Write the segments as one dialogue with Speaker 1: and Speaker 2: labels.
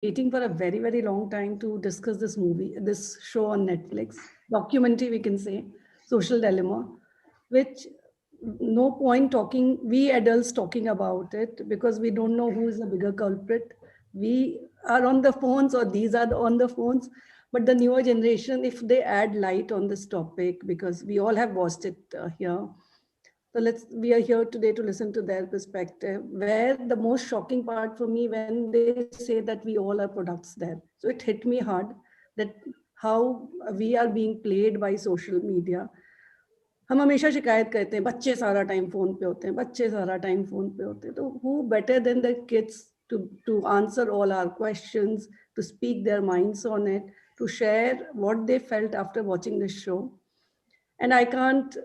Speaker 1: waiting for a very, very long time to discuss this movie, this show on Netflix, documentary, we can say, Social Dilemma, which no point talking, we adults talking about it because we don't know who is the bigger culprit. We are on the phones or these are on the phones. But the newer generation, if they add light on this topic, because we all have watched it here, so we are here today to listen to their perspective, where the most shocking part for me when they say that we all are products there. So it hit me hard that how we are being played by social media. हम हमेशा शिकायत करते हैं बच्चे सारा time phone पे होते हैं बच्चे सारा टाइम फोन पे होते हैं तो who better than the kids to answer all our questions, to speak their minds on it, to share what they felt after watching this show. And I can't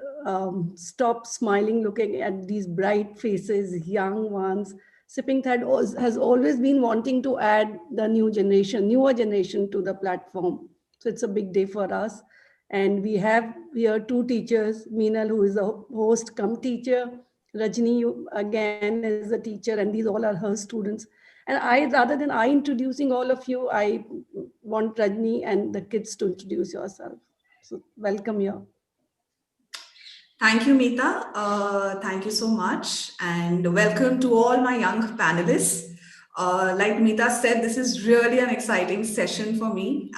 Speaker 1: stop smiling looking at these bright faces, young ones. Sipping Thad has always been wanting to add the newer generation to the platform. So it's a big day for us. And we have here two teachers, Meenal, who is a host come teacher, Rajni again is a teacher, and these all are her students. And rather than I introducing all of you, I want Rajni and the kids to introduce yourself. So welcome here.
Speaker 2: Thank you, Meeta. Thank you so much. And welcome to all my young panelists. Like Meeta said, this is really an exciting session for me,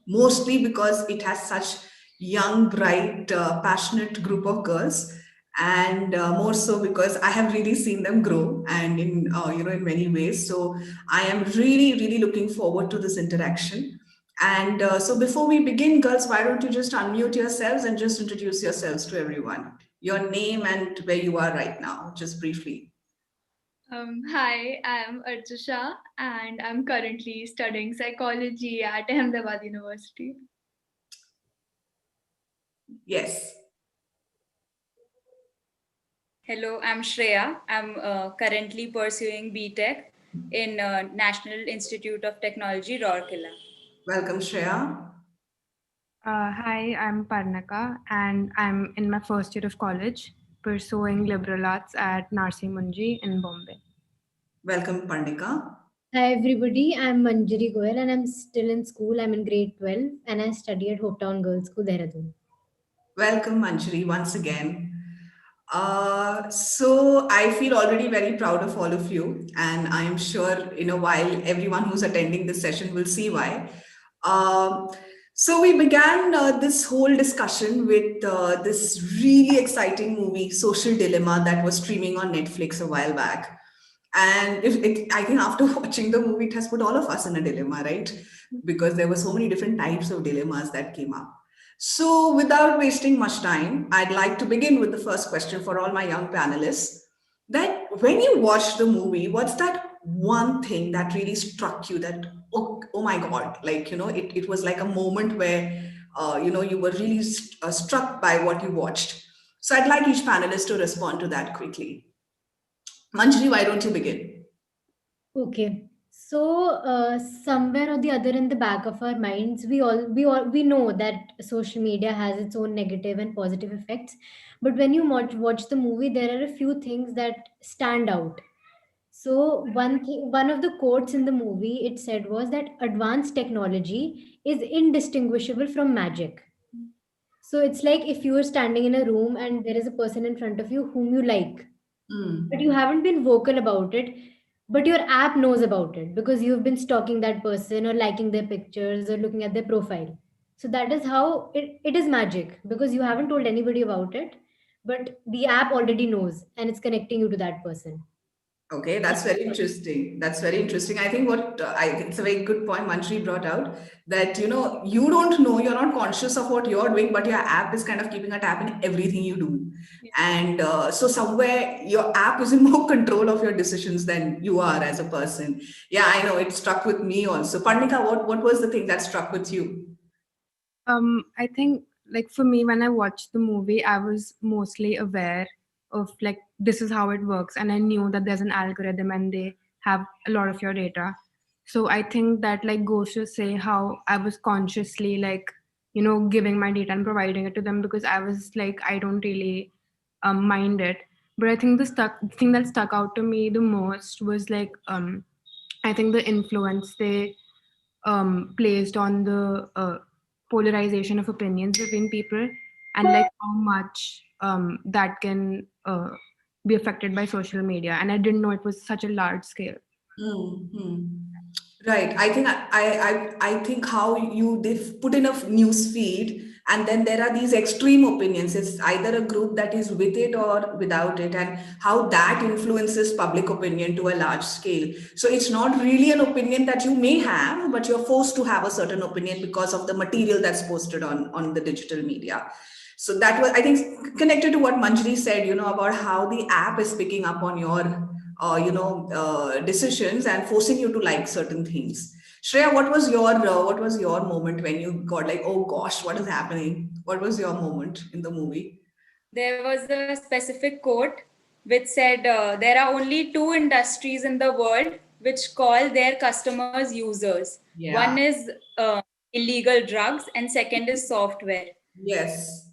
Speaker 2: mostly because it has such young, bright, passionate group of girls. And more so because I have really seen them grow and in many ways. So I am really, really looking forward to this interaction. And so before we begin, girls, why don't you just unmute yourselves and just introduce yourselves to everyone? Your name and where you are right now, just briefly.
Speaker 3: Hi, I'm Archusha and I'm currently studying psychology at Ahmedabad University.
Speaker 2: Yes.
Speaker 4: Hello, I'm Shreya. I'm currently pursuing BTech in National Institute of Technology, Rourkela.
Speaker 2: Welcome, Shreya.
Speaker 5: Hi, I'm Parnaka and I'm in my first year of college pursuing liberal arts at Narsi Munji in Bombay.
Speaker 2: Welcome, Parnika.
Speaker 6: Hi everybody, I'm Manjari Goyal and I'm still in school. I'm in grade 12 and I study at Hopetown Girls School, Dehradun.
Speaker 2: Welcome, Manjari, once again. So I feel already very proud of all of you, and I'm sure in a while everyone who's attending this session will see why. So we began this whole discussion with this really exciting movie, Social Dilemma, that was streaming on Netflix a while back. And I think after watching the movie, it has put all of us in a dilemma, right? Because there were so many different types of dilemmas that came up. So without wasting much time, I'd like to begin with the first question for all my young panelists. That when you watched the movie, what's that one thing that really struck you that, oh my God, like, it was like a moment where, you were really struck by what you watched. So I'd like each panelist to respond to that quickly. Manjari, why don't you begin?
Speaker 6: Okay. So somewhere or the other in the back of our minds, we know that social media has its own negative and positive effects. But when you watch the movie, there are a few things that stand out. So one of the quotes in the movie it said was that advanced technology is indistinguishable from magic. So it's like if you are standing in a room and there is a person in front of you whom you like, but you haven't been vocal about it, but your app knows about it because you've been stalking that person or liking their pictures or looking at their profile. So that is how it is magic because you haven't told anybody about it, but the app already knows and it's connecting you to that person.
Speaker 2: Okay, that's very interesting. That's very interesting. I think it's a very good point Manjari brought out that, you don't know, you're not conscious of what you're doing, but your app is kind of keeping a tab in everything you do. And so somewhere your app is in more control of your decisions than you are as a person. Yeah, I know it struck with me also. Parnika, what was the thing that struck with you?
Speaker 5: I think like for me, when I watched the movie, I was mostly aware of like this is how it works, and I knew that there's an algorithm and they have a lot of your data. So I think that like goes to say how I was consciously like giving my data and providing it to them because I was like I don't really mind it. But I think the thing that stuck out to me the most was like I think the influence they placed on the polarization of opinions between people, and like how much that can be affected by social media. And I didn't know it was such a large scale.
Speaker 2: Hmm. Right. I think how they've put in a news feed, and then there are these extreme opinions. It's either a group that is with it or without it, and how that influences public opinion to a large scale. So it's not really an opinion that you may have, but you're forced to have a certain opinion because of the material that's posted on the digital media. So that was, I think, connected to what Manjri said, about how the app is picking up on your decisions and forcing you to like certain things. Shreya, what was your moment when you got like, oh gosh, what is happening? What was your moment in the movie?
Speaker 4: There was a specific quote which said, there are only two industries in the world which call their customers users.
Speaker 2: Yeah.
Speaker 4: One is illegal drugs, and second is software.
Speaker 2: Yes.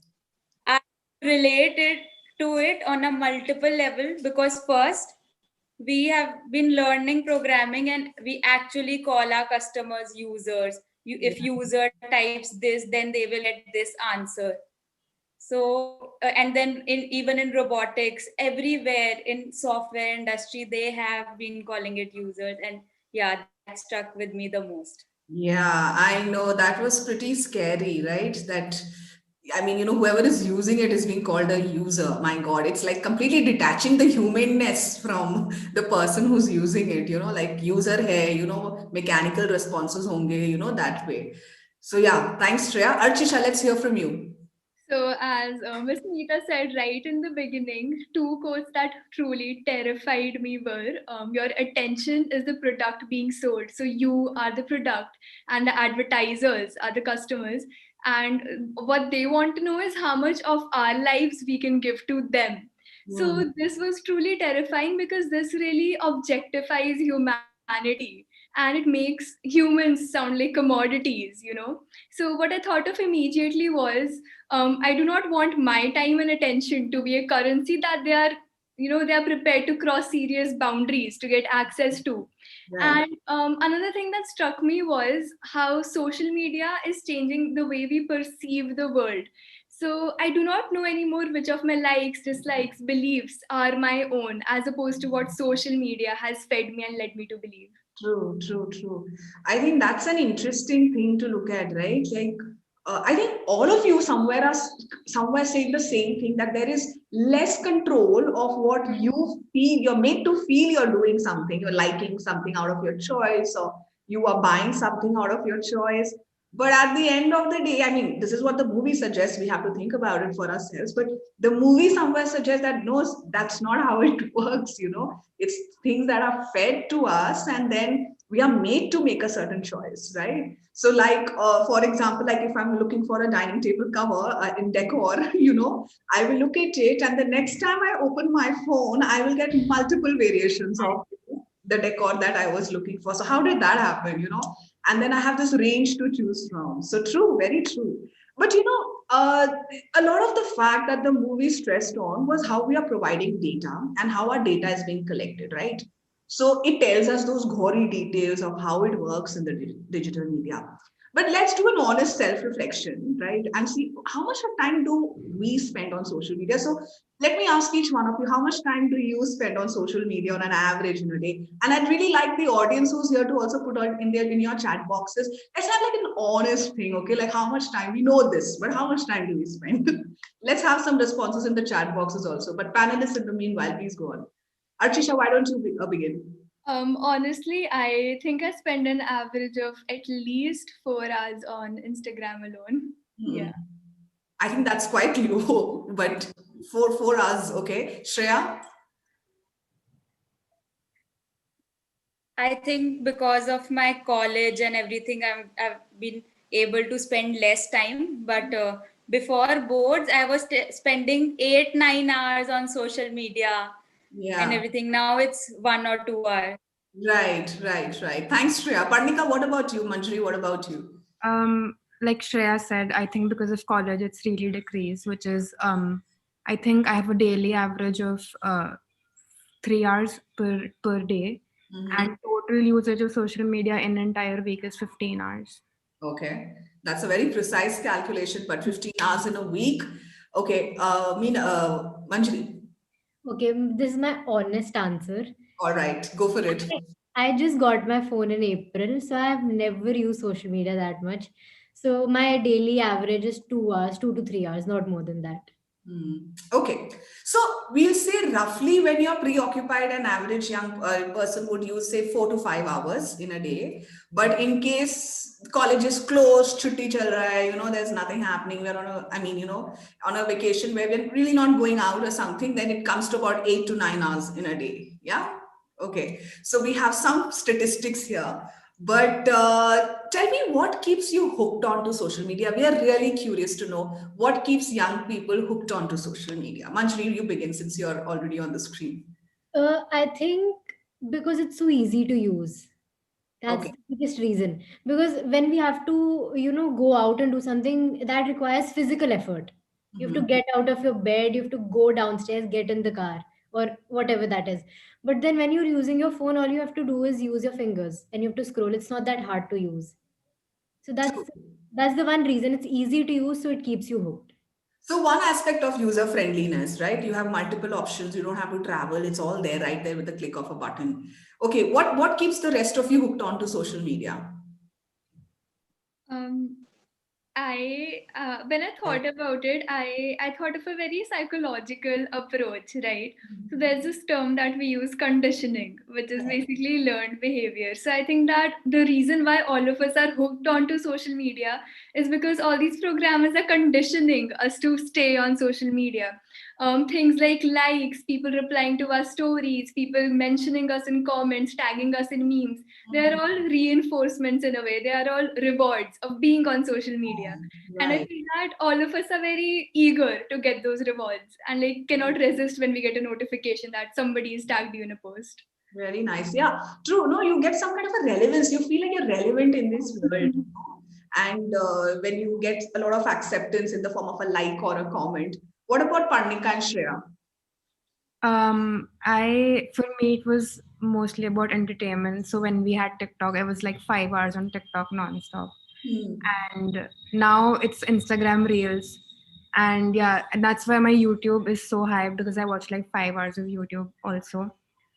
Speaker 4: I related to it on a multiple level because first, we have been learning programming and we actually call our customers users. If user types this, then they will get this answer. So and then even in robotics, everywhere in software industry, they have been calling it users, and yeah, that stuck with me the most.
Speaker 2: Yeah, I know that was pretty scary, right? That, I mean, whoever is using it is being called a user. My God, it's like completely detaching the humanness from the person who's using it, like user hai, mechanical responses honge, that way. So yeah, thanks, Shreya. Archisha, let's hear from you.
Speaker 3: So, as Miss Neeta said right in the beginning, two quotes that truly terrified me were your attention is the product being sold. So, you are the product, and the advertisers are the customers. And what they want to know is how much of our lives we can give to them.
Speaker 2: Hmm.
Speaker 3: So, this was truly terrifying because this really objectifies humanity and it makes humans sound like commodities. So, what I thought of immediately was I do not want my time and attention to be a currency that they are prepared to cross serious boundaries to get access to.
Speaker 2: Right.
Speaker 3: And another thing that struck me was how social media is changing the way we perceive the world. So I do not know anymore which of my likes, dislikes, beliefs are my own, as opposed to what social media has fed me and led me to believe.
Speaker 2: True, true, true. I think that's an interesting thing to look at, right? Like, I think all of you somewhere saying the same thing, that there is less control of what you feel. You're made to feel you're doing something. You're liking something out of your choice, or you are buying something out of your choice. But at the end of the day, I mean, this is what the movie suggests. We have to think about it for ourselves. But the movie somewhere suggests that no, that's not how it works. It's things that are fed to us, and then we are made to make a certain choice, right? So like for example, like if I'm looking for a dining table cover in decor, I will look at it, and the next time I open my phone, I will get multiple variations of the decor that I was looking for. So how did that happen, and then I have this range to choose from. So true, very true. But a lot of the fact that the movie stressed on was how we are providing data and how our data is being collected, right? So it tells us those gory details of how it works in the digital media. But let's do an honest self-reflection, right? And see how much of time do we spend on social media. So let me ask each one of you, how much time do you spend on social media on an average in a day? And I'd really like the audience who's here to also put on in your chat boxes. Let's have like an honest thing, okay? Like how much time, we know this, but how much time do we spend? Let's have some responses in the chat boxes also. But panelists, in the meanwhile, please go on. Archisha, why don't you begin?
Speaker 3: Honestly, I think I spend an average of at least 4 hours on Instagram alone. Yeah.
Speaker 2: I think that's quite low, but 4 hours, okay. Shreya?
Speaker 4: I think because of my college and everything, I've been able to spend less time. But before boards, I was spending 8-9 hours on social media and
Speaker 2: Yeah.
Speaker 4: everything. Now it's 1 or 2 hours.
Speaker 2: Right. Thanks, Shreya. Parnika, what about you? Manjri, what about you?
Speaker 5: Like Shreya said, I think because of college, it's really decreased, which is, I think I have a daily average of 3 hours per day.
Speaker 2: Mhm.
Speaker 5: and total usage of social media in an entire week is 15 hours.
Speaker 2: Okay, that's a very precise calculation, but 15 hours in a week. Okay, Manjari.
Speaker 6: Okay, this is my honest answer.
Speaker 2: All right, go for it.
Speaker 6: I just got my phone in April, so I've never used social media that much. So my daily average is 2 hours, 2 to 3 hours, not more than that.
Speaker 2: Okay, so we'll say roughly when you're preoccupied, an average young person would use say 4 to 5 hours in a day. But in case college is closed, chutti chal raha hai, there's nothing happening. We're on a, I mean, on a vacation where we're really not going out or something, then it comes to about 8 to 9 hours in a day. Yeah. Okay. So we have some statistics here. But tell me, what keeps you hooked onto social media? We are really curious to know what keeps young people hooked onto social media. Manjari, you begin since you're already on the screen.
Speaker 6: I think because it's so easy to use. That's
Speaker 2: Okay.
Speaker 6: the biggest reason. Because when we have to, go out and do something that requires physical effort, you have to
Speaker 2: Mhm.
Speaker 6: get out of your bed, you have to go downstairs, get in the car, or whatever that is. But then when you're using your phone, all you have to do is use your fingers and you have to scroll. It's not that hard to use. So that's
Speaker 2: True.
Speaker 6: that's the one reason it's easy to use, so it keeps you hooked.
Speaker 2: So one aspect of user friendliness, right? You have multiple options. You don't have to travel. It's all there, right there with the click of a button. Okay. What keeps the rest of you hooked onto social media?
Speaker 3: Um, I when I thought about it, I thought of a very psychological approach, right? So there's this term that we use, conditioning, which is basically learned behavior. So I think that the reason why all of us are hooked onto social media is because all these programmers are conditioning us to stay on social media. Things like likes, people replying to our stories, people mentioning us in comments, tagging us in memes, they are all reinforcements in a way. They are all rewards of being on social media. And I
Speaker 2: Right.
Speaker 3: feel that all of us are very eager to get those rewards and like cannot resist when we get a notification that somebody is tagged you in a post.
Speaker 2: Very nice. Yeah, true. No, you get some kind of a relevance. You feel like you're relevant in this world. And when you get a lot of acceptance in the form of a like or a comment. What about Parnika and Shreya?
Speaker 5: For me, it was mostly about entertainment. So when we had TikTok, I was like 5 hours on TikTok nonstop.
Speaker 2: Hmm.
Speaker 5: And now it's Instagram Reels. And yeah, and that's why my YouTube is so hyped because I watch like 5 hours of YouTube also.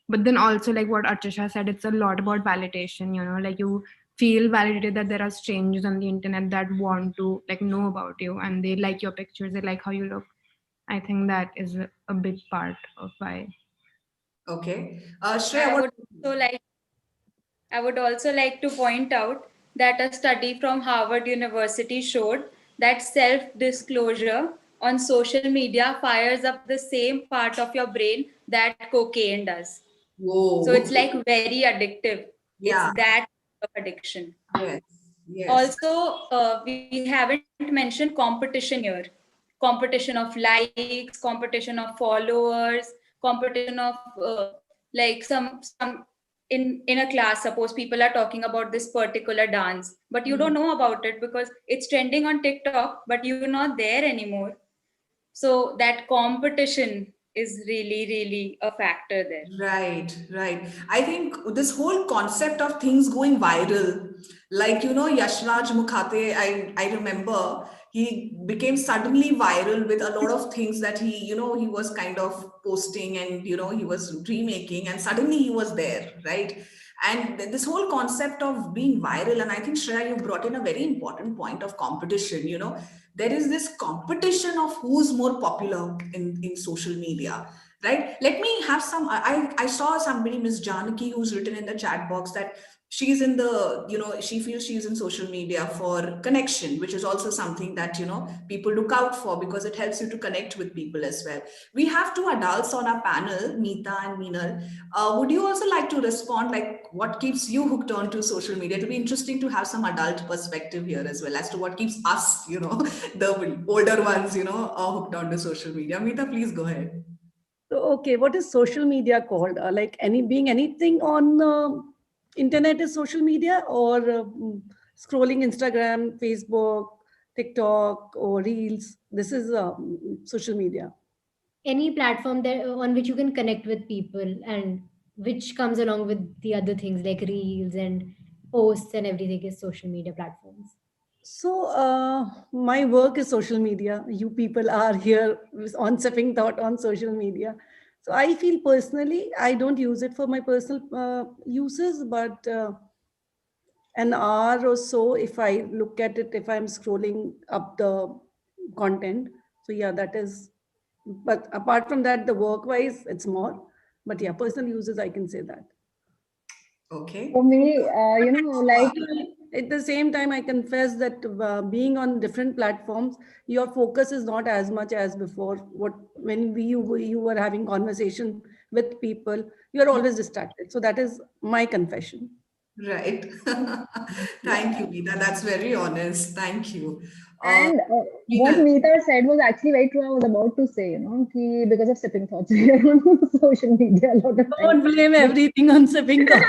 Speaker 5: But then also, like what Archisha said, it's a lot about validation, like you feel validated that there are strangers on the internet that want to like know about you and they like your pictures, they like how you look. I think that is a big part of why.
Speaker 2: Okay. Shreya,
Speaker 4: I
Speaker 2: what?
Speaker 4: would also like I would also like to point out that a study from Harvard University showed that self-disclosure on social media fires up the same part of your brain that cocaine does. So it's
Speaker 2: Whoa.
Speaker 4: like very addictive. It's
Speaker 2: Yeah.
Speaker 4: that of addiction.
Speaker 2: Yes. Yes.
Speaker 4: Also, we haven't mentioned competition here. Competition of likes, competition of followers, competition of like some in a class. Suppose people are talking about this particular dance, but you don't know about it because it's trending on TikTok, but you're not there anymore. So that competition is really, really a factor there.
Speaker 2: Right, right. I think this whole concept of things going viral, like Yashraj Mukhate, I remember he became suddenly viral with a lot of things that he was kind of posting and he was remaking, and suddenly he was there, right? And this whole concept of being viral, and I think Shreya, you brought in a very important point of competition. There is this competition of who's more popular in social media, right? Let me have some. I saw somebody, Miss Janaki, who's written in the chat box that she's in the she feels she's in social media for connection, which is also something that people look out for because it helps you to connect with people as well. We have two adults on our panel, Meeta and Meenal. Would you also like to respond, like what keeps you hooked on to social media? It'll be interesting to have some adult perspective here as well as to what keeps us the older ones hooked on to social media. Meeta, please go ahead.
Speaker 1: So, okay, what is social media called? Like being anything on internet is social media, or scrolling Instagram, Facebook, TikTok, or Reels. This is social media.
Speaker 6: Any platform that on which you can connect with people and which comes along with the other things like reels and posts and everything is social media platforms.
Speaker 1: So, my work is social media. You people are here on Sipping Thought on social media. So, I feel personally, I don't use it for my personal uses, but an hour or so, if I look at it, if I'm scrolling up the content. So, yeah, that is, but apart from that, the work wise, it's more. But yeah, personal uses, I can say that.
Speaker 2: Okay.
Speaker 7: For me, like
Speaker 1: At the same time, I confess that being on different platforms, your focus is not as much as before. What when you were having conversation with people, you are always distracted. So that is my confession.
Speaker 2: Right. Thank you, Meeta. That's very honest. Thank you.
Speaker 7: And what
Speaker 2: Meeta,
Speaker 7: Meeta said was actually very true. I was about to say, ki because of sipping thoughts, we are on social media a lot of
Speaker 1: Don't
Speaker 7: time.
Speaker 1: blame everything on sipping thought.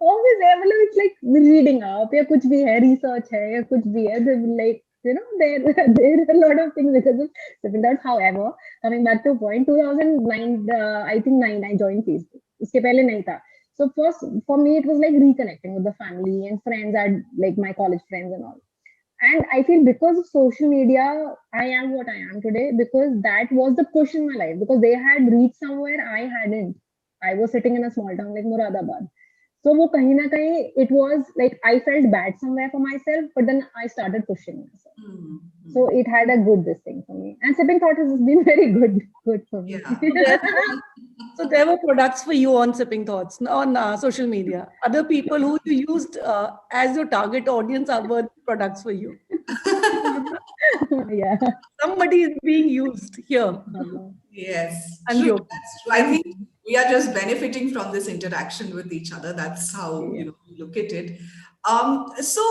Speaker 7: Obviously, मतलब it's like reading up, या कुछ भी है, research है, या कुछ भी है, like, there are a lot of things because of sipping thoughts. However, coming back to point, 2009, I think 9, I joined Facebook. उसके पहले नहीं था. So first, for me, it was like reconnecting with the family and friends, and like my college friends and all. And I feel because of social media, I am what I am today because that was the push in my life because they had reached somewhere I hadn't. I was sitting in a small town like Muradabad. So वो कहीं ना कहीं it was like I felt bad somewhere for myself, but then I started pushing myself. So it had a good this thing for me. And sipping thought has been very good for me.
Speaker 2: yeah.
Speaker 1: So there were products for you on Sipping Thoughts on social media. Other people who you used as your target audience are were products for you.
Speaker 7: Yeah.
Speaker 1: Somebody is being used here.
Speaker 2: Yes,
Speaker 1: I'm
Speaker 2: true.
Speaker 1: joking.
Speaker 2: That's true. I think we are just benefiting from this interaction with each other. That's how
Speaker 7: Yeah.
Speaker 2: we look at it. So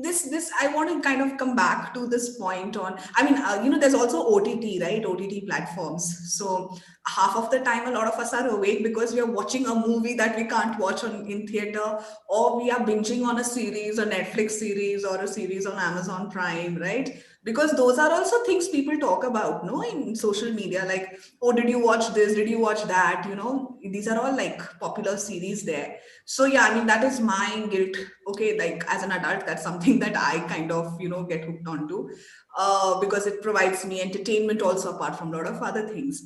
Speaker 2: this I want to kind of come back to this point on. I mean, there's also OTT, right? OTT platforms. So half of the time, a lot of us are awake because we are watching a movie that we can't watch in theater, or we are binging on a series, a Netflix series, or a series on Amazon Prime, right? Because those are also things people talk about, no, in social media, like, oh, did you watch this, did you watch that, these are all like popular series there. So yeah, I mean, that is my guilt. Okay, like as an adult, that's something that I kind of get hooked onto, because it provides me entertainment also, apart from a lot of other things.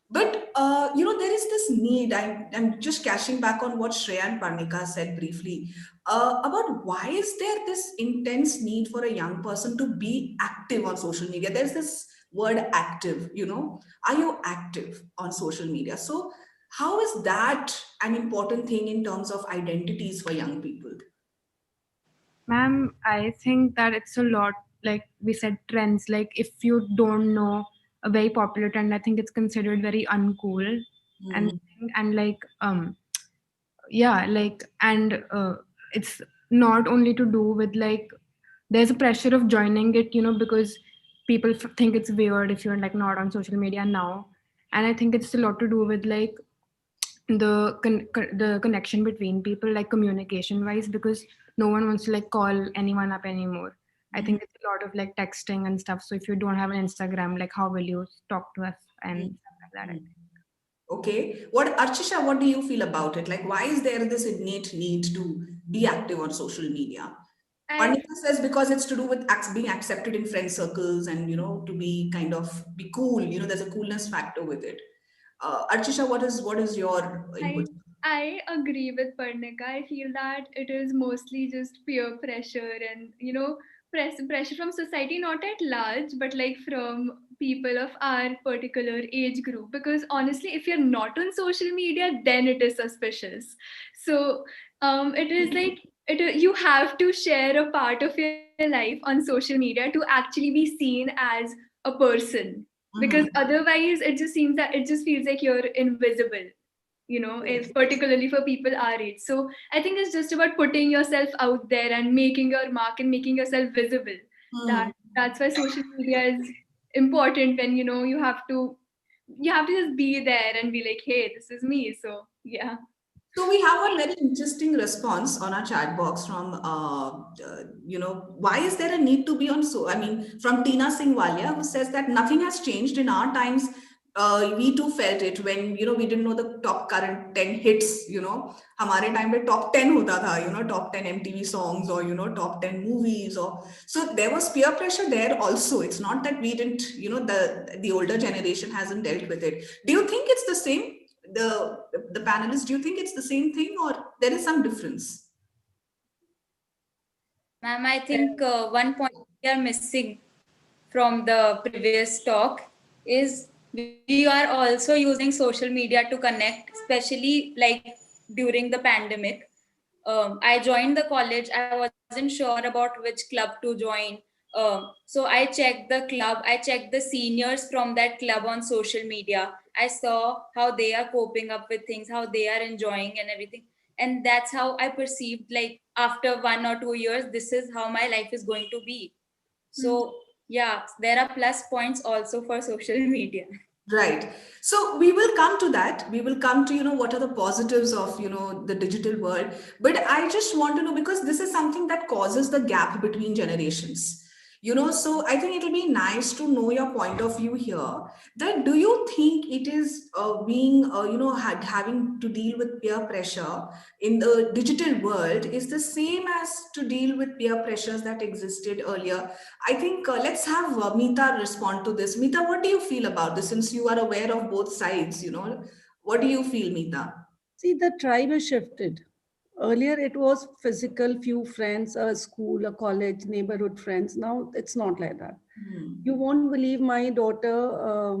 Speaker 2: But there is this need. I'm just cashing back on what Shreya and Parnika said briefly about why is there this intense need for a young person to be active on social media. There's this word active. Are you active on social media? So how is that an important thing in terms of identities for young people?
Speaker 5: Ma'am, I think that it's a lot, like we said, trends. Like if you don't know a very popular trend, I think it's considered very uncool. And like yeah, like and it's not only to do with like there's a pressure of joining it, because people think it's weird if you're like not on social media now. And I think it's a lot to do with like the connection between people, like communication wise, because no one wants to like call anyone up anymore. I think it's a lot of like texting and stuff. So if you don't have an Instagram, like how will you talk to us and stuff like that?
Speaker 2: Okay. Archisha, what do you feel about it? Like, why is there this innate need to be active on social media?
Speaker 3: I
Speaker 2: Parnika says because it's to do with being accepted in friend circles and, to be kind of be cool. There's a coolness factor with it. Archisha, what is your input?
Speaker 3: I agree with Parnika. I feel that it is mostly just peer pressure and pressure from society, not at large, but like from people of our particular age group. Because honestly, if you're not on social media, then it is suspicious. So it is like you have to share a part of your life on social media to actually be seen as a person. Because otherwise, it just seems that it just feels like you're invisible, if particularly for people our age. So I think it's just about putting yourself out there and making your mark and making yourself visible. That's why social media is important, when you have to just be there and be like, hey, this is me. So yeah.
Speaker 2: So we have a very interesting response on our chat box from, why is there a need to be on? So I mean, from Tina Singh Walia, who says that nothing has changed in our times. we too felt it when, we didn't know the top current 10 hits, हमारे time पे top 10 होता था, top 10 MTV songs or, top 10 movies or, so there was peer pressure there also. It's not that we didn't, the older generation hasn't dealt with it. Do you think it's the same? The panelists, do you think it's the same thing or there is some difference?
Speaker 4: Ma'am, I think one point we are missing from the previous talk is we are also using social media to connect, especially like during the pandemic. I joined the college. I wasn't sure about which club to join. So I checked the club. I checked the seniors from that club on social media. I saw how they are coping up with things, how they are enjoying and everything. And that's how I perceived, like, after 1 or 2 years, this is how my life is going to be. So yeah, there are plus points also for social media.
Speaker 2: Right. So we will come to that. We will come to, what are the positives of, the digital world. But I just want to know, because this is something that causes the gap between generations. So I think it'll be nice to know your point of view here. That do you think it is being, having to deal with peer pressure in the digital world is the same as to deal with peer pressures that existed earlier? I think let's have Meeta respond to this. Meeta, what do you feel about this? Since you are aware of both sides, what do you feel, Meeta?
Speaker 1: See, the tribe has shifted. Earlier, it was physical, few friends, a school, a college, neighborhood friends. Now, it's not like that. You won't believe my daughter,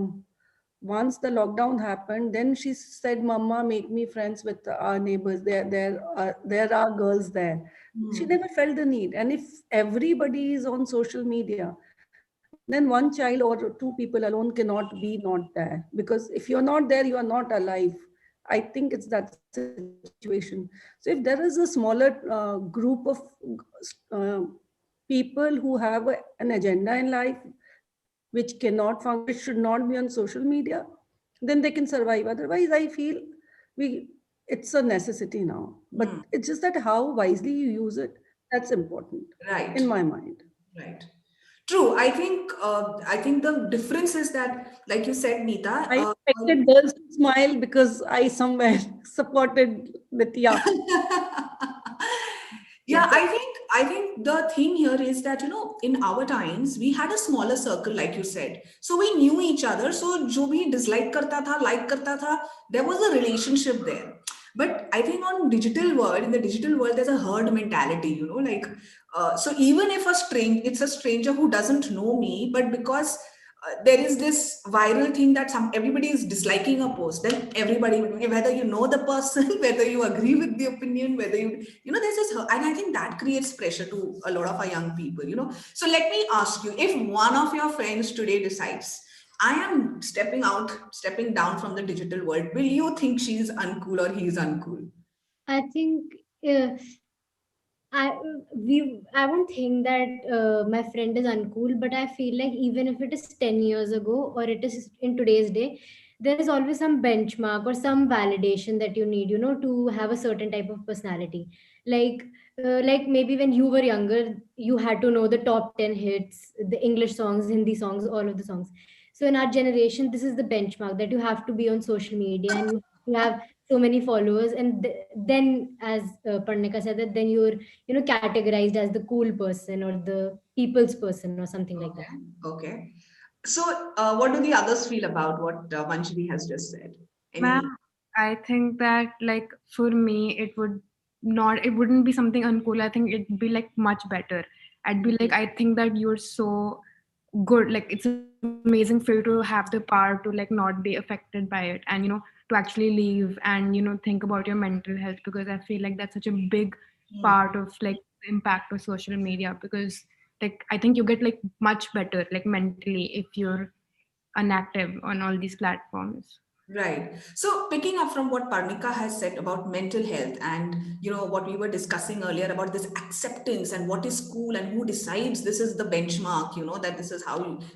Speaker 1: once the lockdown happened, then she said, Mama, make me friends with our neighbors. There are girls there. She never felt the need. And if everybody is on social media, then one child or two people alone cannot be not there. Because if you're not there, you are not alive. I think it's that situation. So if there is a smaller group of people who have an agenda in life, which cannot function, which should not be on social media, then they can survive. Otherwise, I feel it's a necessity now. But it's just that how wisely you use it, that's important,
Speaker 2: right,
Speaker 1: in my mind.
Speaker 2: Right. True. I think the difference is that, like you said, Meeta.
Speaker 1: I expected girls to smile because I somewhere supported Nitya.
Speaker 2: Yeah, I think the thing here is that, in our times we had a smaller circle, like you said, so we knew each other. So जो भी dislike करता था, like करता था, there was a relationship there. But I think in the digital world, there's a herd mentality, like, so even if it's a stranger who doesn't know me, but because there is this viral thing that everybody is disliking a post, then everybody, whether you know the person, whether you agree with the opinion, whether there's this, and I think that creates pressure to a lot of our young people, So let me ask you, if one of your friends today decides, I am stepping down from the digital world, will you think she's uncool or he's uncool?
Speaker 6: I think I won't think that my friend is uncool, but I feel like even if it is 10 years ago or it is in today's day, there is always some benchmark or some validation that you need, to have a certain type of personality. Like maybe when you were younger, you had to know the top 10 hits, the English songs, Hindi songs, all of the songs. So in our generation, this is the benchmark that you have to be on social media and you have so many followers, and then, as Parnika said, that then you're categorized as the cool person or the people's person or something like that.
Speaker 2: Okay. So what do the others feel about what Manjari has just said?
Speaker 5: Ma'am, I think that, like, for me, it wouldn't be something uncool. I think it'd be like much better. I'd be like, I think that you're so good. Like, it's amazing for you to have the power to like not be affected by it, and to actually leave and think about your mental health, because I feel like that's such a big part of like the impact of social media, because like I think you get like much better like mentally if you're inactive on all these platforms.
Speaker 2: Right. So picking up from what Parnika has said about mental health and what we were discussing earlier about this acceptance and what is cool and who decides this is the benchmark, that this is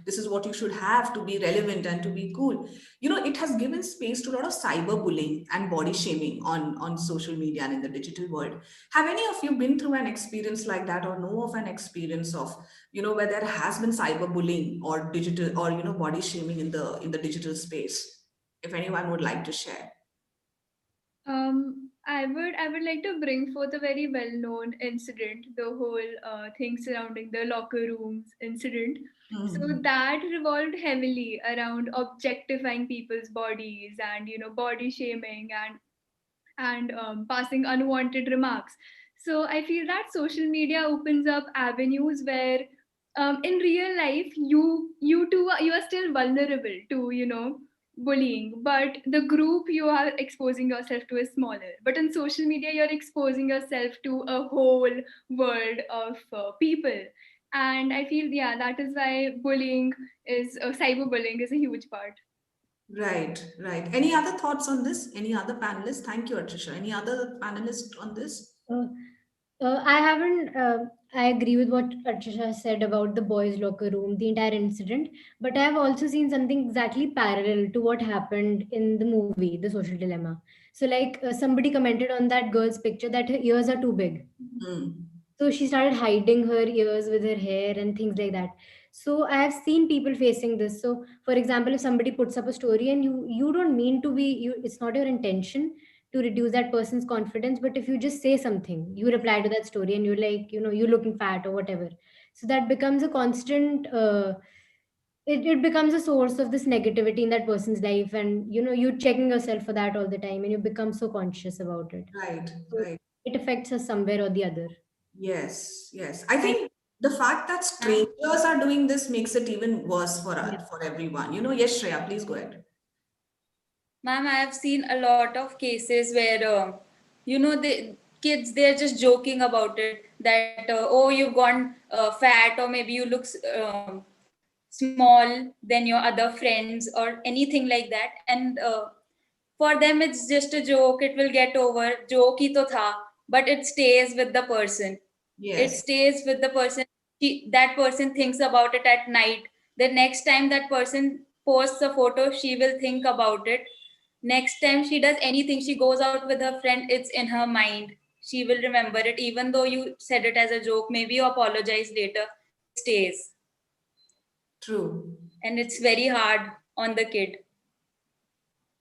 Speaker 2: this is what you should have to be relevant and to be cool. It has given space to a lot of cyberbullying and body shaming on social media and in the digital world. Have any of you been through an experience like that or know of an experience of, where there has been cyberbullying or digital or body shaming in the digital space? If anyone would like to share.
Speaker 3: I would like to bring forth a very well-known incident, the whole thing surrounding the locker rooms incident. So that revolved heavily around objectifying people's bodies and body shaming and passing unwanted remarks. So I feel that social media opens up avenues where in real life you are still vulnerable to bullying, but the group you are exposing yourself to is smaller. But on social media you're exposing yourself to a whole world of people, and I feel, yeah, that is why bullying is cyberbullying is a huge part.
Speaker 2: Right, right. Any other thoughts on this? Any other panelists? Thank you, Artrisha. Any other panelists on this?
Speaker 6: I haven't. I agree with what Archisha said about the boys' locker room, the entire incident. But I have also seen something exactly parallel to what happened in the movie, The Social Dilemma. So, like, somebody commented on that girl's picture that her ears are too big. So she started hiding her ears with her hair and things like that. So I have seen people facing this. So, for example, if somebody puts up a story and you don't mean to be, it's not your intention to reduce that person's confidence, but if you just say something, you reply to that story and you're like, you're looking fat or whatever, so that becomes a constant it becomes a source of this negativity in that person's life, and you're checking yourself for that all the time and you become so conscious about it.
Speaker 2: Right,
Speaker 6: So
Speaker 2: right.
Speaker 6: it affects us somewhere or the other.
Speaker 2: Yes, yes. I think the fact that strangers are doing this makes it even worse for us,
Speaker 6: Yeah.
Speaker 2: for everyone. Yes, Shreya, please go ahead.
Speaker 4: Ma'am, I have seen a lot of cases where, the kids, they're just joking about it that, oh, you've gone fat, or maybe you look small than your other friends, or anything like that. And for them, it's just a joke. It will get over. Joke hi to tha, but it stays with the person. It
Speaker 2: Yes.
Speaker 4: stays with the person. That person thinks about it at night. The next time that person posts a photo, she will think about it. Next time she does anything, she goes out with her friend, it's in her mind. She will remember it, even though you said it as a joke. Maybe you apologize later. It stays.
Speaker 2: True.
Speaker 4: And it's very hard on the kid.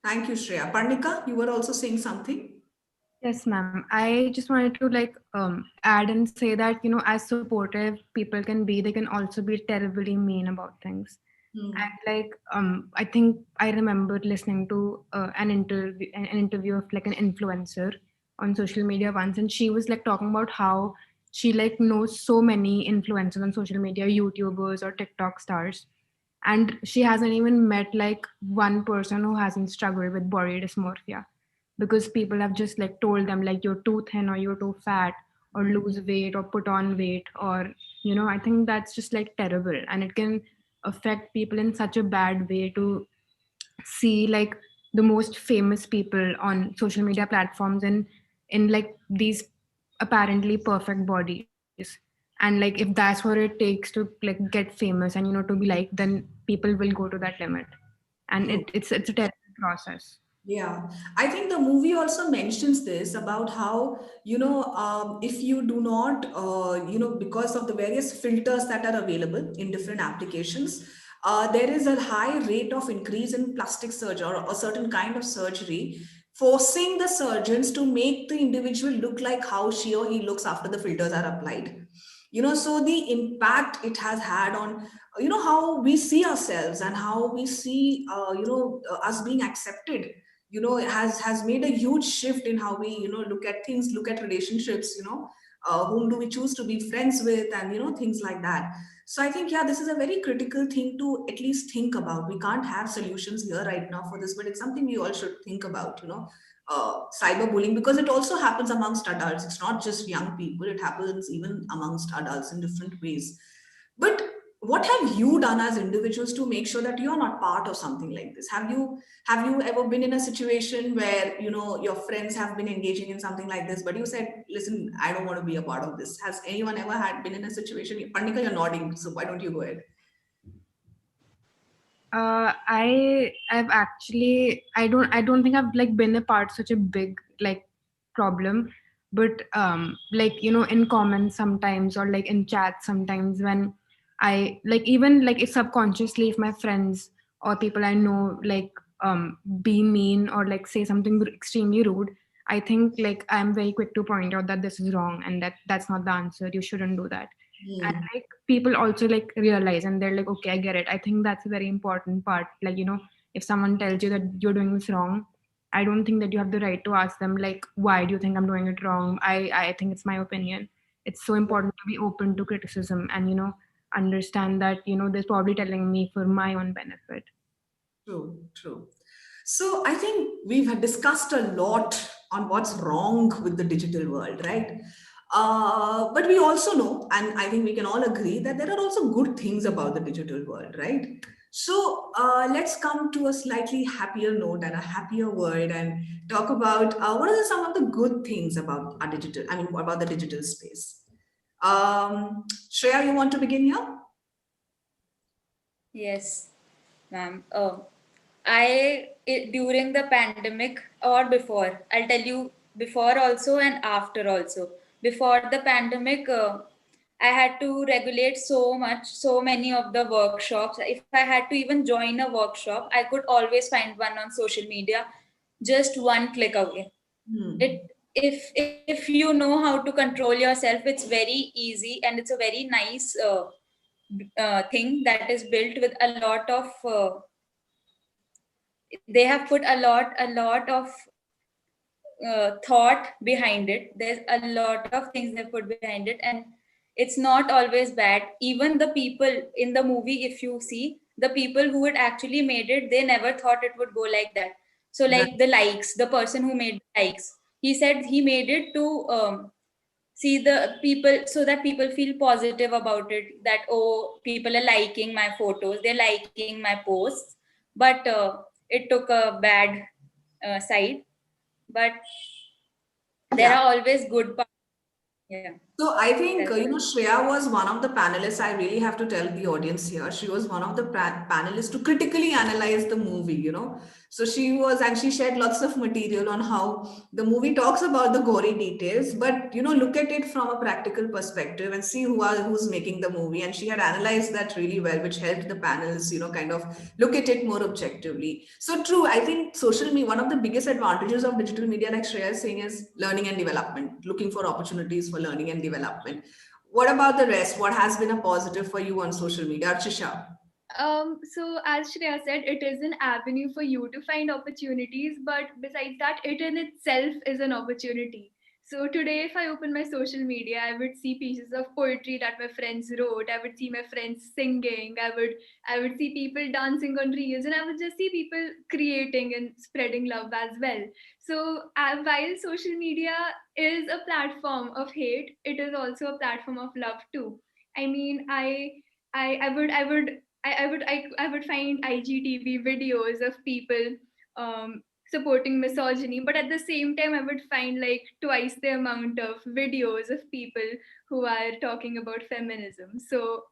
Speaker 2: Thank you, Shreya. Parnika, you were also saying something?
Speaker 5: Yes, ma'am. I just wanted to add and say that, as supportive people can be, they can also be terribly mean about things. And I think I remember listening to an interview of like an influencer on social media once, and she was like talking about how she like knows so many influencers on social media, YouTubers or TikTok stars, and she hasn't even met like one person who hasn't struggled with body dysmorphia, because people have just like told them like you're too thin or you're too fat or lose weight or put on weight, or I think that's just like terrible, and it can affect people in such a bad way to see like the most famous people on social media platforms and in like these apparently perfect bodies, and like if that's what it takes to like get famous and to be like, then people will go to that limit, and
Speaker 2: True.
Speaker 5: it's a terrible process.
Speaker 2: Yeah, I think the movie also mentions this about how, if you do not, because of the various filters that are available in different applications, there is a high rate of increase in plastic surgery or a certain kind of surgery, forcing the surgeons to make the individual look like how she or he looks after the filters are applied. So the impact it has had on, how we see ourselves and how we see, us being accepted, has made a huge shift in how we look at things, look at relationships, whom do we choose to be friends with, and things like that. So I think, yeah, this is a very critical thing to at least think about. We can't have solutions here right now for this, but it's something we all should think about, cyberbullying, because it also happens amongst adults. It's not just young people, it happens even amongst adults in different ways. But what have you done as individuals to make sure that you're not part of something like this? Have you ever been in a situation where, you know, your friends have been engaging in something like this, but you said, listen, I don't want to be a part of this? Has anyone ever had been in a situation? Parnika, you're nodding, so why don't you go ahead?
Speaker 5: I've actually I don't think I've like been a part of such a big like problem, but like you know in comments sometimes or like in chat sometimes when I like even like if subconsciously if my friends or people I know like be mean or like say something extremely rude, I think like I'm very quick to point out that this is wrong and that's not the answer. You shouldn't do that. And like people also like realize and they're like, okay, I get it. I think that's a very important part. Like, you know, if someone tells you that you're doing this wrong, I don't think that you have the right to ask them like, why do you think I'm doing it wrong? I think it's my opinion. It's so important to be open to criticism and, you know, understand that, you know, they're probably telling me for my own benefit.
Speaker 2: True, true. So I think we've discussed a lot on what's wrong with the digital world, right? But we also know, and I think we can all agree that there are also good things about the digital world, right? So let's come to a slightly happier note and a happier world and talk about what are some of the good things about our digital, I mean, about the digital space. Shreya, you want to begin here?
Speaker 4: Yes, ma'am. During the pandemic or before, I'll tell you before also and after also. Before the pandemic, I had to regulate so many of the workshops. If I had to even join a workshop, I could always find one on social media, just one click away. It if you know how to control yourself, it's very easy and it's a very nice thing that is built with a lot of they have put a lot of thought behind it. There's a lot of things they put behind it, and it's not always bad. Even the people in the movie, if you see the people who had actually made it, they never thought it would go like that. So like the likes, the person who made the likes, he said he made it to see the people so that people feel positive about it, that oh, people are liking my photos, they're liking my posts. But it took a bad side. But there
Speaker 2: Yeah.
Speaker 4: are always good parts. Yeah,
Speaker 2: So I think,
Speaker 4: that's
Speaker 2: you know,
Speaker 4: it.
Speaker 2: Shreya was one of the panelists. I really have to tell the audience here. She was one of the panelists to critically analyze the movie, you know. So she was, and she shared lots of material on how the movie talks about the gory details, but, you know, look at it from a practical perspective and see who's making the movie. And she had analyzed that really well, which helped the panels, you know, kind of look at it more objectively. So true, I think social media, one of the biggest advantages of digital media, like Shreya is saying, is learning and development, looking for opportunities for learning and development. What about the rest? What has been a positive for you on social media? Archisha?
Speaker 3: So as Shreya said, it is an avenue for you to find opportunities, but besides that, it in itself is an opportunity. So today, if I open my social media, I would see pieces of poetry that my friends wrote. I would see my friends singing. I would see people dancing on reels, and I would just see people creating and spreading love as well. So while social media is a platform of hate, it is also a platform of love too. I mean, I would find IGTV videos of people supporting misogyny, but at the same time, I would find like twice the amount of videos of people who are talking about feminism. So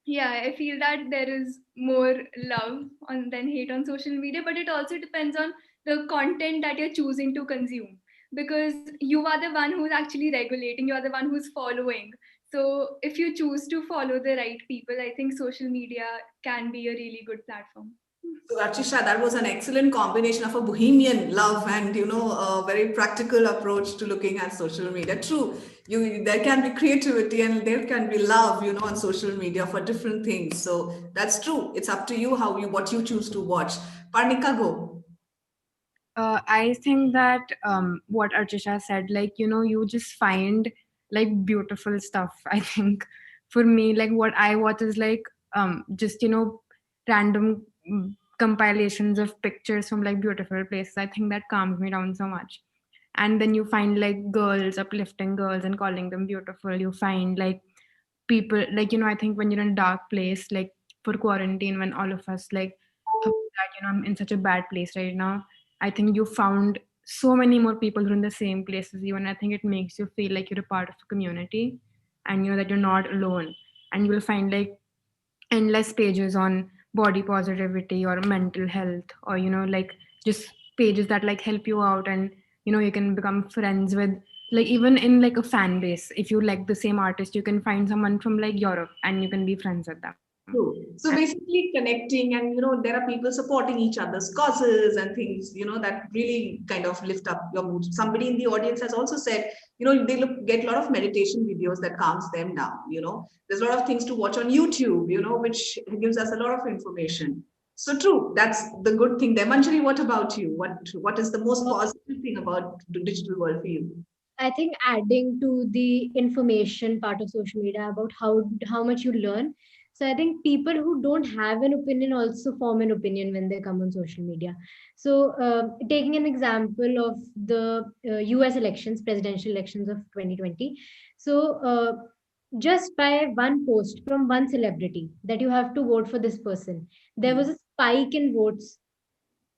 Speaker 3: yeah, I feel that there is more love on than hate on social media, but it also depends on the content that you're choosing to consume, because you are the one who's actually regulating, you're the one who's following. So if you choose to follow the right people, I think social media can be a really good platform.
Speaker 2: So Archisha, that was an excellent combination of a bohemian love and, you know, a very practical approach to looking at social media. True, there can be creativity and there can be love, you know, on social media for different things. So that's true. It's up to you what you choose to watch. Parnika, go.
Speaker 5: I think that what Archisha said, like, you know, you just find like beautiful stuff. I think for me, like what I watch is like just, you know, random compilations of pictures from like beautiful places. I think that calms me down so much. And then you find like girls uplifting girls and calling them beautiful. You find like people, like, I think when you're in a dark place, like for quarantine, when all of us like thought that, I'm in such a bad place right now, I think you found so many more people who are in the same place as you. And I think it makes you feel like you're a part of a community, and that you're not alone. And you will find like endless pages on body positivity or mental health, or like just pages that like help you out. And you can become friends with, like, even in like a fan base, if you like the same artist, you can find someone from like Europe and you can be friends with them.
Speaker 2: True. So basically connecting, and there are people supporting each other's causes and things, that really kind of lift up your mood. Somebody in the audience has also said, they get a lot of meditation videos that calms them down. There's a lot of things to watch on YouTube, which gives us a lot of information. So true. That's the good thing there. Manjari, what about you? What is the most positive thing about the digital world for you?
Speaker 6: I think adding to the information part of social media about how much you learn. So I think people who don't have an opinion also form an opinion when they come on social media. So taking an example of the US elections, presidential elections of 2020. So just by one post from one celebrity that you have to vote for this person, there was a spike in votes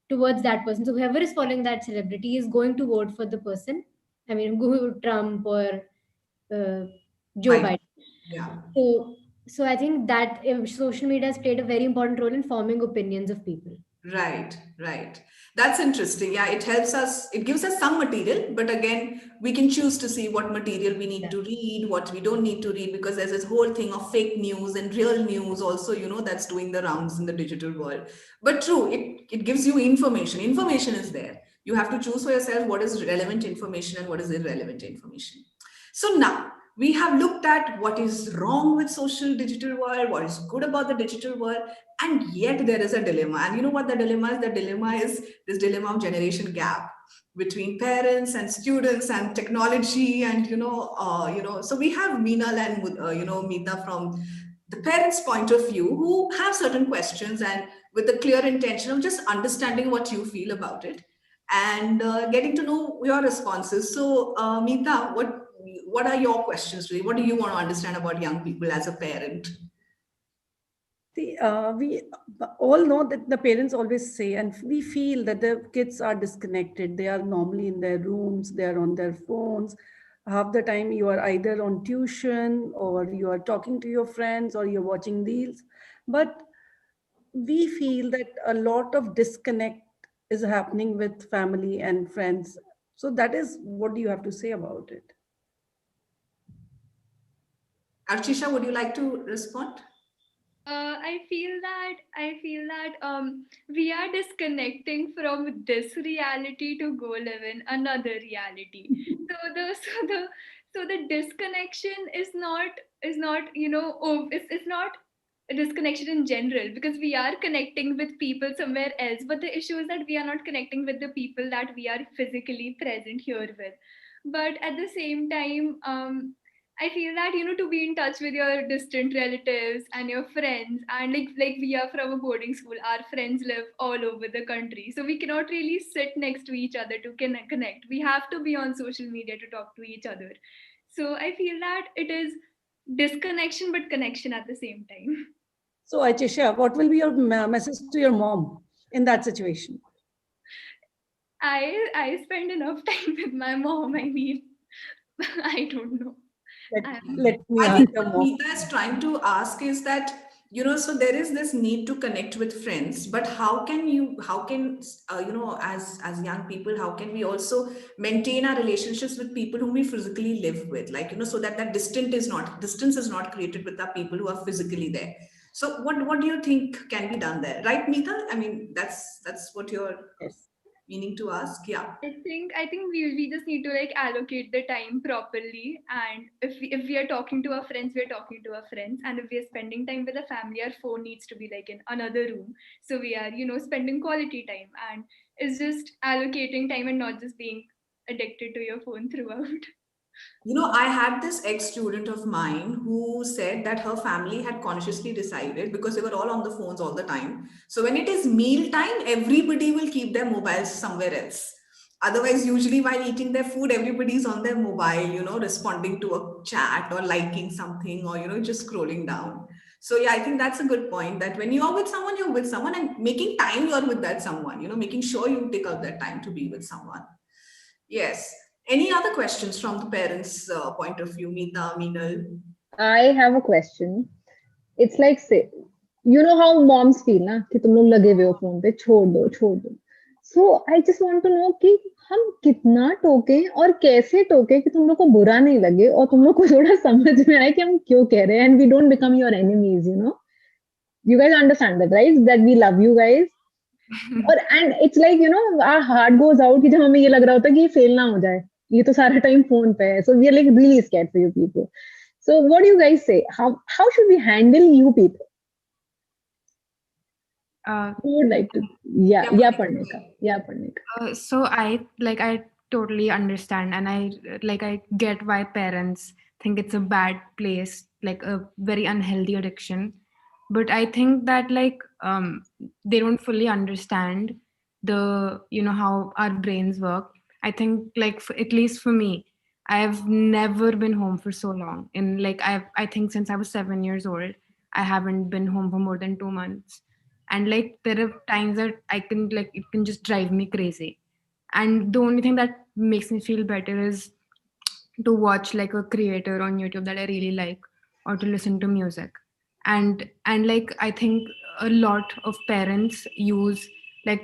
Speaker 6: towards that person. So whoever is following that celebrity is going to vote for the person. I mean, Trump or Joe Biden.
Speaker 2: Yeah.
Speaker 6: So I think that social media has played a very important role in forming opinions of people.
Speaker 2: Right. That's interesting. Yeah, it helps us, it gives us some material, but again, we can choose to see what material we need to read, what we don't need to read, because there's this whole thing of fake news and real news also, that's doing the rounds in the digital world. But true, it gives you information. Information is there. You have to choose for yourself what is relevant information and what is irrelevant information. So now, we have looked at what is wrong with social digital world, what is good about the digital world, and yet there is a dilemma. And you know what the dilemma is? The dilemma is this dilemma of generation gap between parents and students and technology. And so we have Meenal and Meeta from the parents' point of view, who have certain questions, and with the clear intention of just understanding what you feel about it and getting to know your responses. So Meeta, what are your questions really? What do you want to understand about young people as a parent?
Speaker 1: See, we all know that the parents always say, and we feel that the kids are disconnected. They are normally in their rooms, they are on their phones. Half the time you are either on tuition or you are talking to your friends or you're watching reels. But we feel that a lot of disconnect is happening with family and friends. So that is what do you have to say about it?
Speaker 2: Archisha, would you like to respond?
Speaker 3: I feel that we are disconnecting from this reality to go live in another reality. So the disconnection is not it's not a disconnection in general, because we are connecting with people somewhere else. But the issue is that we are not connecting with the people that we are physically present here with. But at the same time, I feel that to be in touch with your distant relatives and your friends, and like we are from a boarding school, our friends live all over the country, so we cannot really sit next to each other to connect. We have to be on social media to talk to each other. So I feel that it is disconnection but connection at the same time.
Speaker 1: So Archisha, what will be your message to your mom in that situation?
Speaker 3: I spend enough time with my mom. I mean, I don't know.
Speaker 1: Let me
Speaker 2: I
Speaker 1: ask
Speaker 2: think
Speaker 1: your
Speaker 2: what
Speaker 1: mom.
Speaker 2: Meeta is trying to ask is that, so there is this need to connect with friends, but how can as young people, how can we also maintain our relationships with people whom we physically live with, like, so that distance is not created with the people who are physically there. So what do you think can be done there? Right, Meeta? I mean, that's what you're meaning to ask. Yeah.
Speaker 3: I think we just need to like allocate the time properly. And if we are talking to our friends, we're talking to our friends. And if we are spending time with a family, our phone needs to be like in another room. So we are, spending quality time. And it's just allocating time and not just being addicted to your phone throughout.
Speaker 2: I had this ex-student of mine who said that her family had consciously decided, because they were all on the phones all the time. So when it is meal time, everybody will keep their mobiles somewhere else. Otherwise, usually while eating their food, everybody's on their mobile, responding to a chat or liking something or, just scrolling down. So yeah, I think that's a good point that when you're with someone and making time you're with that someone, making sure you take out that time to be with someone. Yes. Any other questions from the parents' point of view, Meeta, Meenal?
Speaker 7: I have a question. It's like, say, you know how moms feel ना कि तुम लोग लगे हुए हो phone पे, छोड़ दो. So I just want to know कि हम कितना टोके और कैसे टोके कि तुम लोग को बुरा नहीं लगे और तुम लोग को थोड़ा समझ में आए कि हम क्यों कह रहे हैं, and we don't become your enemies. You guys understand that, right? That we love you guys. और and it's like our heart goes out कि जब हमें ये लग रहा होता है कि ये फेल ना हो जाए, ये तो सारा टाइम फोन पे है. So we are like really scared for you people. So what do you guys say? How should we handle you people? Who would like to? Yeah, पढ़ने का.
Speaker 5: So I totally understand, and I get why parents think it's a bad place, like a very unhealthy addiction. But I think that they don't fully understand the how our brains work. I think at least for me, I've never been home for so long. I think since I was 7 years old, I haven't been home for more than 2 months. And there are times that I can it can just drive me crazy. And the only thing that makes me feel better is to watch a creator on YouTube that I really like, or to listen to music. And I think a lot of parents use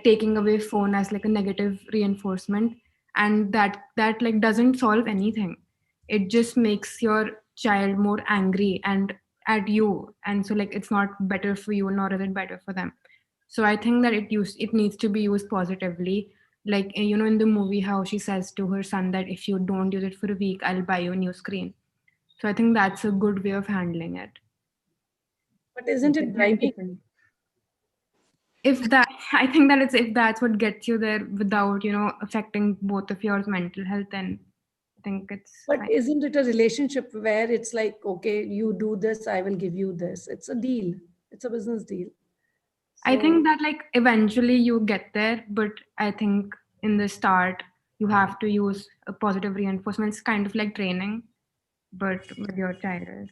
Speaker 5: taking away phone as a negative reinforcement, and that doesn't solve anything. It just makes your child more angry and at you, and so it's not better for you, nor is it better for them. So I think that it needs to be used positively, in the movie how she says to her son that if you don't use it for a week, I'll buy you a new screen. So I think that's a good way of handling it.
Speaker 1: But isn't it driving?
Speaker 5: If that's what gets you there without affecting both of yours mental health, then I think it's
Speaker 1: But
Speaker 5: fine.
Speaker 1: isn't it a relationship where it's like, okay, you do this, I will give you this? It's a deal. It's a business deal.
Speaker 5: I think that eventually you get there, but I think in the start you have to use a positive reinforcement. It's kind of like training, but with your child.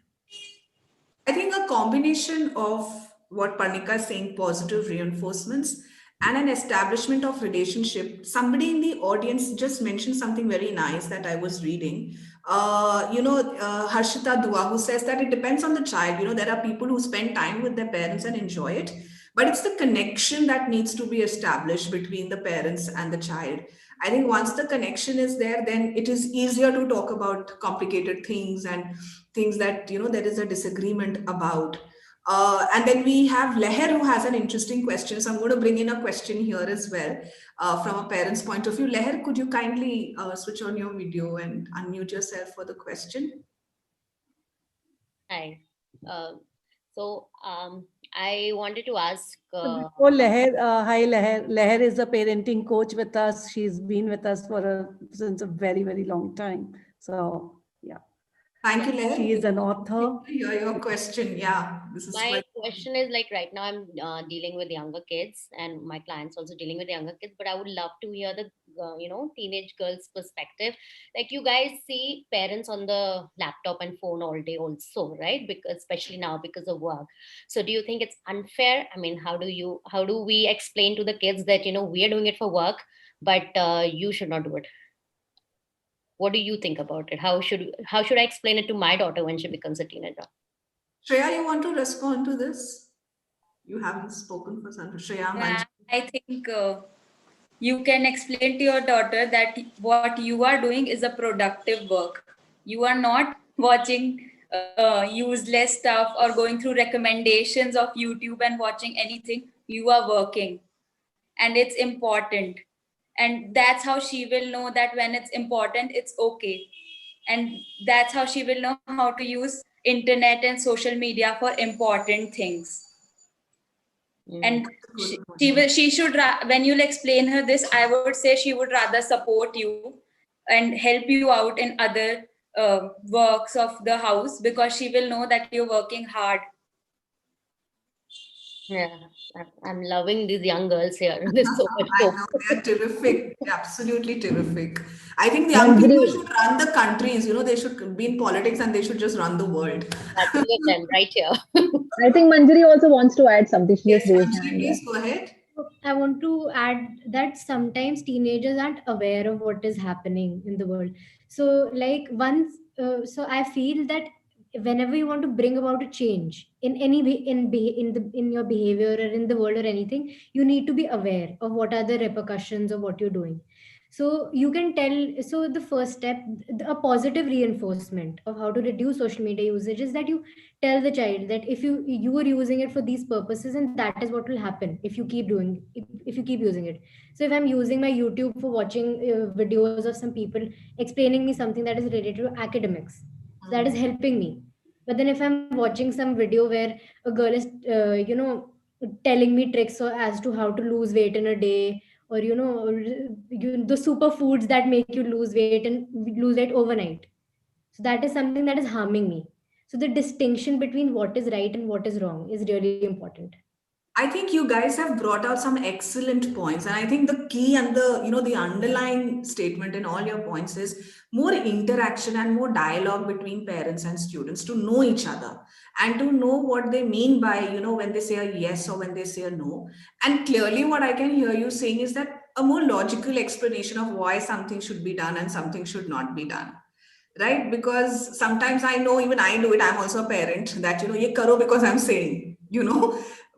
Speaker 2: I think a combination of what Parnika is saying, positive reinforcements, and an establishment of relationship. Somebody in the audience just mentioned something very nice that I was reading. Harshita Dua, who says that it depends on the child. There are people who spend time with their parents and enjoy it, but it's the connection that needs to be established between the parents and the child. I think once the connection is there, then it is easier to talk about complicated things and things that there is a disagreement about. And then we have Leher, who has an interesting question. So I'm going to bring in a question here as well from a parent's point of view. Leher, could you kindly switch on your video and unmute yourself for the question?
Speaker 8: Hi. I wanted to ask.
Speaker 1: Before Leher, hi Leher. Leher is a parenting coach with us. She's been with us since a very, very long time. So yeah.
Speaker 2: Thank you, Leher.
Speaker 1: She is an author.
Speaker 2: Hear your question. Yeah, this is
Speaker 8: my question is right now I'm dealing with younger kids, and my clients also dealing with younger kids. But I would love to hear the teenage girls' perspective. You guys see parents on the laptop and phone all day, also, right? Because especially now because of work. So do you think it's unfair? I mean, how do we explain to the kids that we are doing it for work, but you should not do it? What do you think about it? How should I explain it to my daughter when she becomes a teenager?
Speaker 2: Shreya, you want to respond to this? You haven't spoken for some. Shreya,
Speaker 4: yeah, I think you can explain to your daughter that what you are doing is a productive work. You are not watching useless stuff or going through recommendations of YouTube and watching anything. You are working, and it's important. And that's how she will know that when it's important, it's okay. And that's how she will know how to use internet and social media for important things. And she should, when you'll explain her this, I would say she would rather support you and help you out in other works of the house, because she will know that you're working hard.
Speaker 8: Yeah, I'm loving these young girls here. There's so much
Speaker 2: I
Speaker 8: hope.
Speaker 2: know they're terrific, absolutely terrific. I think the young
Speaker 7: Manjari,
Speaker 2: people should run the countries, they should be in politics and they should just run the world.
Speaker 8: Yeah, three of them right here.
Speaker 7: I think Manjari also wants to add something. She
Speaker 2: Yes,
Speaker 7: just raised
Speaker 2: Manjari,
Speaker 7: hand. Yeah.
Speaker 2: please go ahead.
Speaker 6: I want to add that sometimes teenagers aren't aware of what is happening in the world. So, like so I feel that whenever you want to bring about a change in any way, in your behavior or in the world or anything, you need to be aware of what are the repercussions of what you're doing. So you can tell. So the first step, a positive reinforcement of how to reduce social media usage is that you tell the child that if you are using it for these purposes, and that is what will happen if you keep doing if you keep using it. So if I'm using my YouTube for watching videos of some people explaining me something that is related to academics, so that is helping me. But then if I'm watching some video where a girl is telling me tricks as to how to lose weight in a day, or the superfoods that make you lose weight and lose weight overnight, so that is something that is harming me. So the distinction between what is right and what is wrong is really important.
Speaker 2: I think you guys have brought out some excellent points. And I think the key and the underlying statement in all your points is more interaction and more dialogue between parents and students to know each other and to know what they mean by, when they say a yes or when they say a no. And clearly what I can hear you saying is that a more logical explanation of why something should be done and something should not be done. Right? Because sometimes I know, even I do it, I'm also a parent, that, ye karo because I'm saying,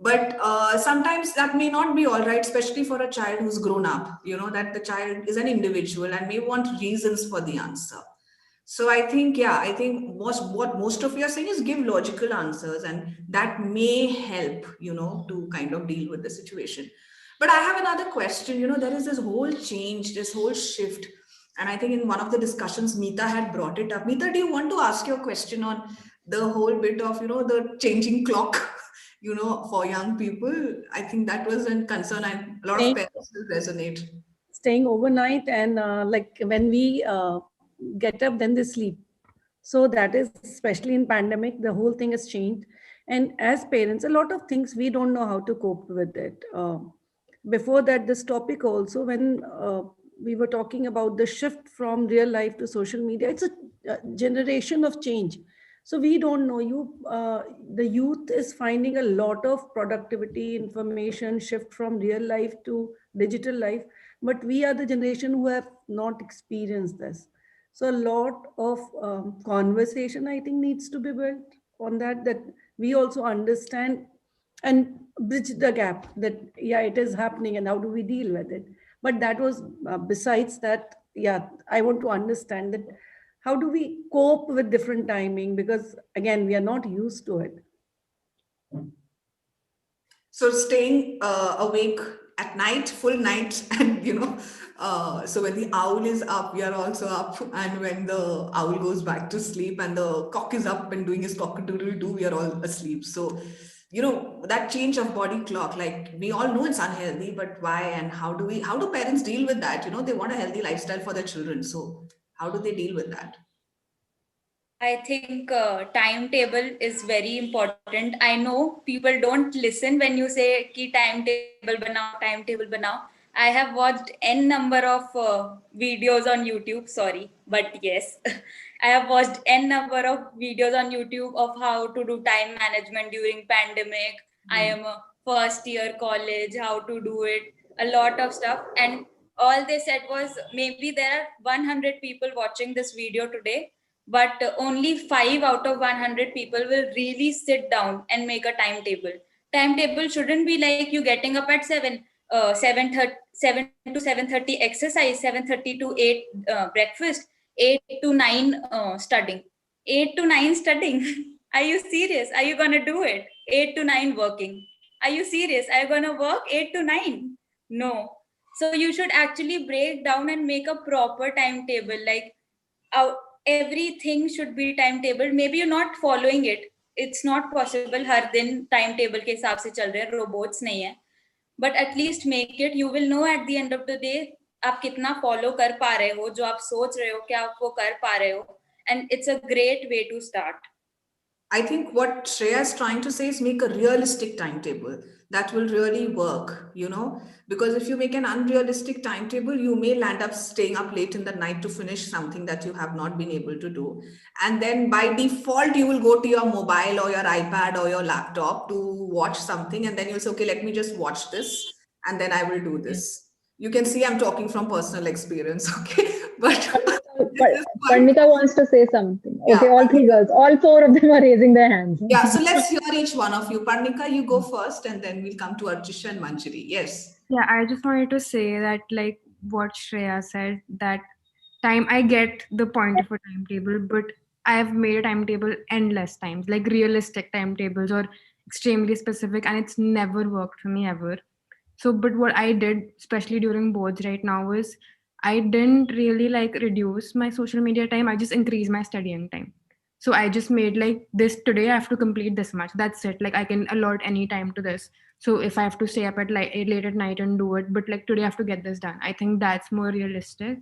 Speaker 2: but sometimes that may not be all right, especially for a child who's grown up, that the child is an individual and may want reasons for the answer. So I think, yeah, I think what most of you are saying is give logical answers, and that may help, to kind of deal with the situation. But I have another question. There is this whole change, this whole shift. And I think in one of the discussions, Meeta had brought it up. Meeta, do you want to ask your question on the whole bit of, the changing clock, for young people? I think that was a concern and a lot of
Speaker 1: Staying,
Speaker 2: parents will resonate.
Speaker 1: staying overnight, and like when we get up, then they sleep. So that is, especially in pandemic, the whole thing has changed. And as parents, a lot of things we don't know how to cope with it. Before that, this topic also, when we were talking about the shift from real life to social media, it's a generation of change. So we don't know. The youth is finding a lot of productivity, information, shift from real life to digital life. But we are the generation who have not experienced this. So a lot of conversation, I think, needs to be built on that we also understand and bridge the gap that, yeah, it is happening and how do we deal with it. But that was besides that, yeah, I want to understand that how do we cope with different timing, because again, we are not used to it.
Speaker 2: So staying awake at night, full night, and so when the owl is up, we are also up, and when the owl goes back to sleep and the cock is up and doing his cock-a-doodle-doo, we are all asleep. So that change of body clock, like we all know it's unhealthy, but why and how do parents deal with that? They want a healthy lifestyle for their children. So how do they deal with that?
Speaker 4: I think timetable is very important. I know people don't listen when you say ki timetable banao, timetable banao. I have watched n number of videos on YouTube. Sorry, but yes, I have watched n number of videos on YouTube of how to do time management during pandemic. I am a first year college, how to do it, a lot of stuff, and all they said was maybe there are 100 people watching this video today, but only 5 out of 100 people will really sit down and make a timetable shouldn't be like you getting up at 7 7 to 7:30 exercise, 7:30 to 8 breakfast, 8 to 9 studying, 8 to 9 studying. Are you serious? Are you gonna do it? 8 to 9 working. Are you serious? Are you gonna work 8 to 9? No. So you should actually break down and make a proper timetable. Like everything should be timetable. Maybe you're not following it. It's not possible हर दिन timetable के हिसाब से चल रहे हैं, robots नहीं है. But at least make it. You will know at the end of the day आप कितना follow कर पा रहे हो, जो आप सोच रहे हो क्या आप वो कर पा रहे हो. And it's a great way to start.
Speaker 2: I think what Shreya is trying to say is make a realistic timetable. that will really work, because if you make an unrealistic timetable, you may land up staying up late in the night to finish something that you have not been able to do. And then by default, you will go to your mobile or your iPad or your laptop to watch something. And then you'll say, okay, let me just watch this and then I will do this. You can see I'm talking from personal experience, okay? But this is what-
Speaker 7: Parnika wants to say something.
Speaker 2: Yeah.
Speaker 7: Okay, all three girls, all four of them are raising their hands.
Speaker 2: yeah, so let's hear each one of you. Parnika, you go first, and then we'll come to Archisha and Manjari. Yes.
Speaker 5: Yeah, I just wanted to say that, like what Shreya said, that I get the point of a timetable, but I have made a timetable endless times, like realistic timetables or extremely specific, and it's never worked for me ever. So, but what I did, especially during boards right now, is I didn't really like reduce my social media time. I just increased my studying time. So I just made like this today, I have to complete this much. That's it. Like I can allot any time to this. So if I have to stay up at like late at night and do it, but like today I have to get this done. I think that's more realistic.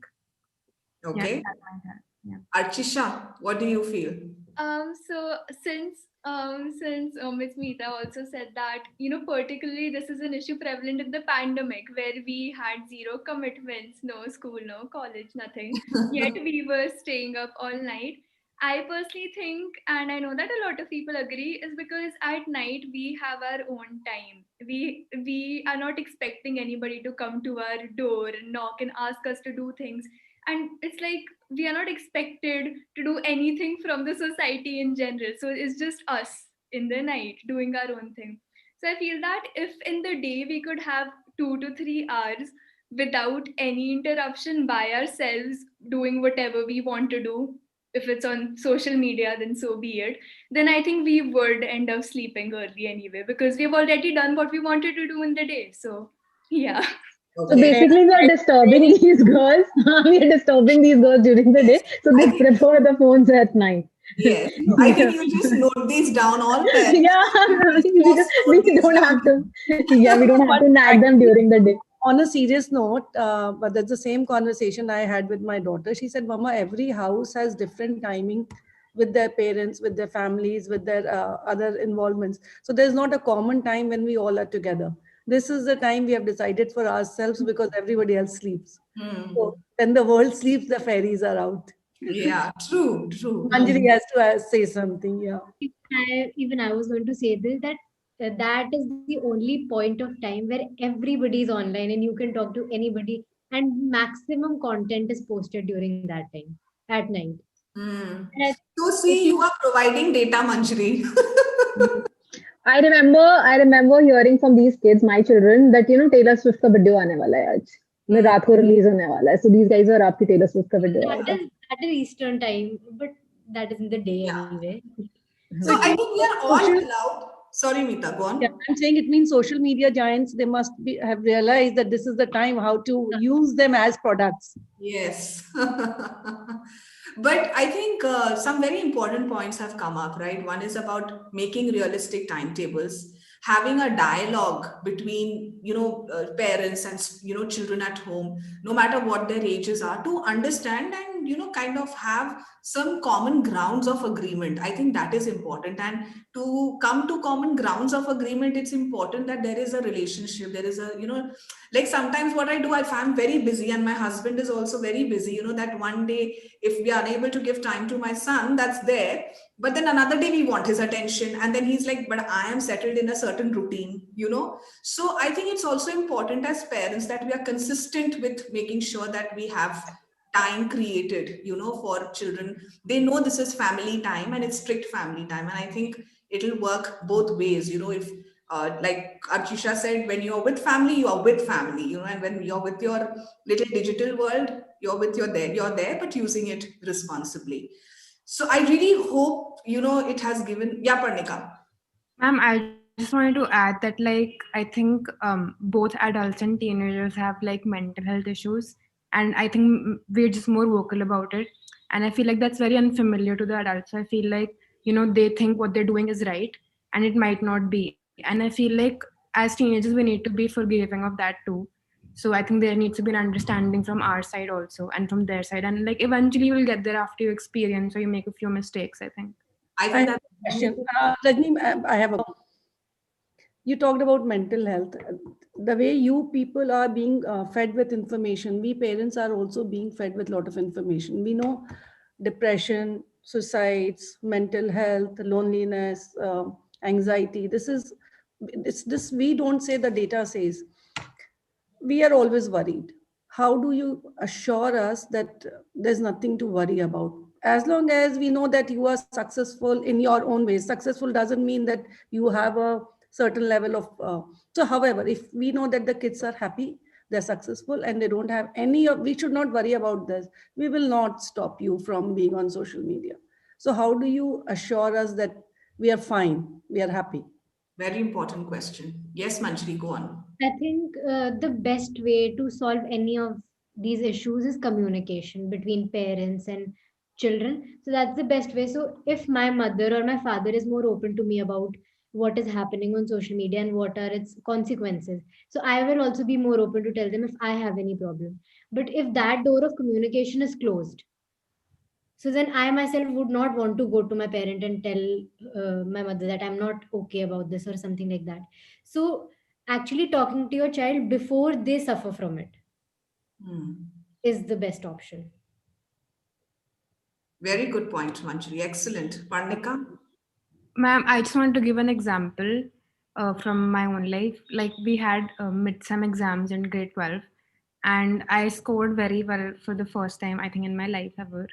Speaker 2: Okay.
Speaker 5: Yeah, that's my thought. Yeah.
Speaker 2: Archisha, what do you feel?
Speaker 3: So since Ms. Meeta also said that, particularly this is an issue prevalent in the pandemic where we had zero commitments, no school, no college, nothing. Yet we were staying up all night. I personally think, and I know that a lot of people agree, is because at night we have our own time. We are not expecting anybody to come to our door and knock and ask us to do things. And it's like we are not expected to do anything from the society in general. So it's just us in the night doing our own thing. So I feel that if in the day we could have 2 to 3 hours without any interruption by ourselves doing whatever we want to do, if it's on social media, then so be it. Then I think we would end up sleeping early anyway because we've already done what we wanted to do in the day. So yeah.
Speaker 7: So basically, we are disturbing these girls. We are disturbing these girls during the day. So they prefer the phones at night.
Speaker 2: Yes. I think you just note these down all parents.
Speaker 7: Yeah, we don't have to. Yeah, we don't have to nag them during the day.
Speaker 1: On a serious note, but that's the same conversation I had with my daughter. She said, Mama, every house has different timing with their parents, with their families, with their other involvements. So there's not a common time when we all are together. This is the time we have decided for ourselves because everybody else sleeps. So when the world sleeps, the fairies are out.
Speaker 2: Yeah, true.
Speaker 1: Manjari has to say something. Yeah.
Speaker 6: Even I was going to say this, that that is the only point of time where everybody is online and you can talk to anybody, and maximum content is posted during that time at night.
Speaker 2: So see, you are providing data, Manjari.
Speaker 7: I remember hearing from these kids, my children, that Taylor Swift का video आने वाला है आज, रात को release होने वाला है. So these guys are आपकी Taylor Swift का वीडियो आएगा.
Speaker 6: That is Eastern time, but that is in the day anyway.
Speaker 2: So I think we are all allowed. Sorry, Meeta, go on.
Speaker 1: Yeah, I'm saying it means social media giants, they must have realized that this is the time how to use them as products.
Speaker 2: Yes. But I think some very important points have come up, right? One is about making realistic timetables, having a dialogue between, parents and, children at home, no matter what their ages are, to understand and, kind of have some common grounds of agreement. I think that is important. And to come to common grounds of agreement, it's important that there is a relationship. There is a, like sometimes what I do, if I'm very busy and my husband is also very busy, that one day, if we are unable to give time to my son, that's there. But then another day we want his attention. And then he's like, but I am settled in a certain routine, So I think it's also important as parents that we are consistent with making sure that we have time created, for children. They know this is family time and it's strict family time. And I think it'll work both ways, if like Archisha said, when you're with family, you are with family, and when you're with your little digital world, you're there, but using it responsibly. So I really hope, it has given, yeah, Parnika.
Speaker 5: Ma'am, I just wanted to add that, like, I think both adults and teenagers have like mental health issues. And I think we're just more vocal about it. And I feel like that's very unfamiliar to the adults. I feel like, they think what they're doing is right and it might not be. And I feel like as teenagers, we need to be forgiving of that too. So I think there needs to be an understanding from our side also and from their side. And like eventually you'll get there after you experience or you make a few mistakes, I think.
Speaker 2: I think
Speaker 1: question. Rajni, I have a You talked about mental health. The way you people are being fed with information, we parents are also being fed with a lot of information. We know depression, suicides, mental health, loneliness, anxiety. This we don't say, the data says. We are always worried. How do you assure us that there's nothing to worry about? As long as we know that you are successful in your own ways. Successful doesn't mean that you have a certain level of. So, however, if we know that the kids are happy, they're successful, and they don't have any of, we should not worry about this. We will not stop you from being on social media. So, how do you assure us that we are fine, we are happy?
Speaker 2: Very important question. Yes, Manjari, go on.
Speaker 6: I think the best way to solve any of these issues is communication between parents and children. So that's the best way. So if my mother or my father is more open to me about what is happening on social media and what are its consequences, so I will also be more open to tell them if I have any problem. But if that door of communication is closed, so then I myself would not want to go to my parent and tell my mother that I'm not okay about this or something like that. So actually talking to your child before they suffer from it
Speaker 2: Hmm.
Speaker 6: is the best option.
Speaker 2: Very good point, Manjari. Excellent. Parnika?
Speaker 5: Ma'am, I just want to give an example from my own life. Like we had midsem exams in grade 12, and I scored very well for the first time, I think, in my life ever.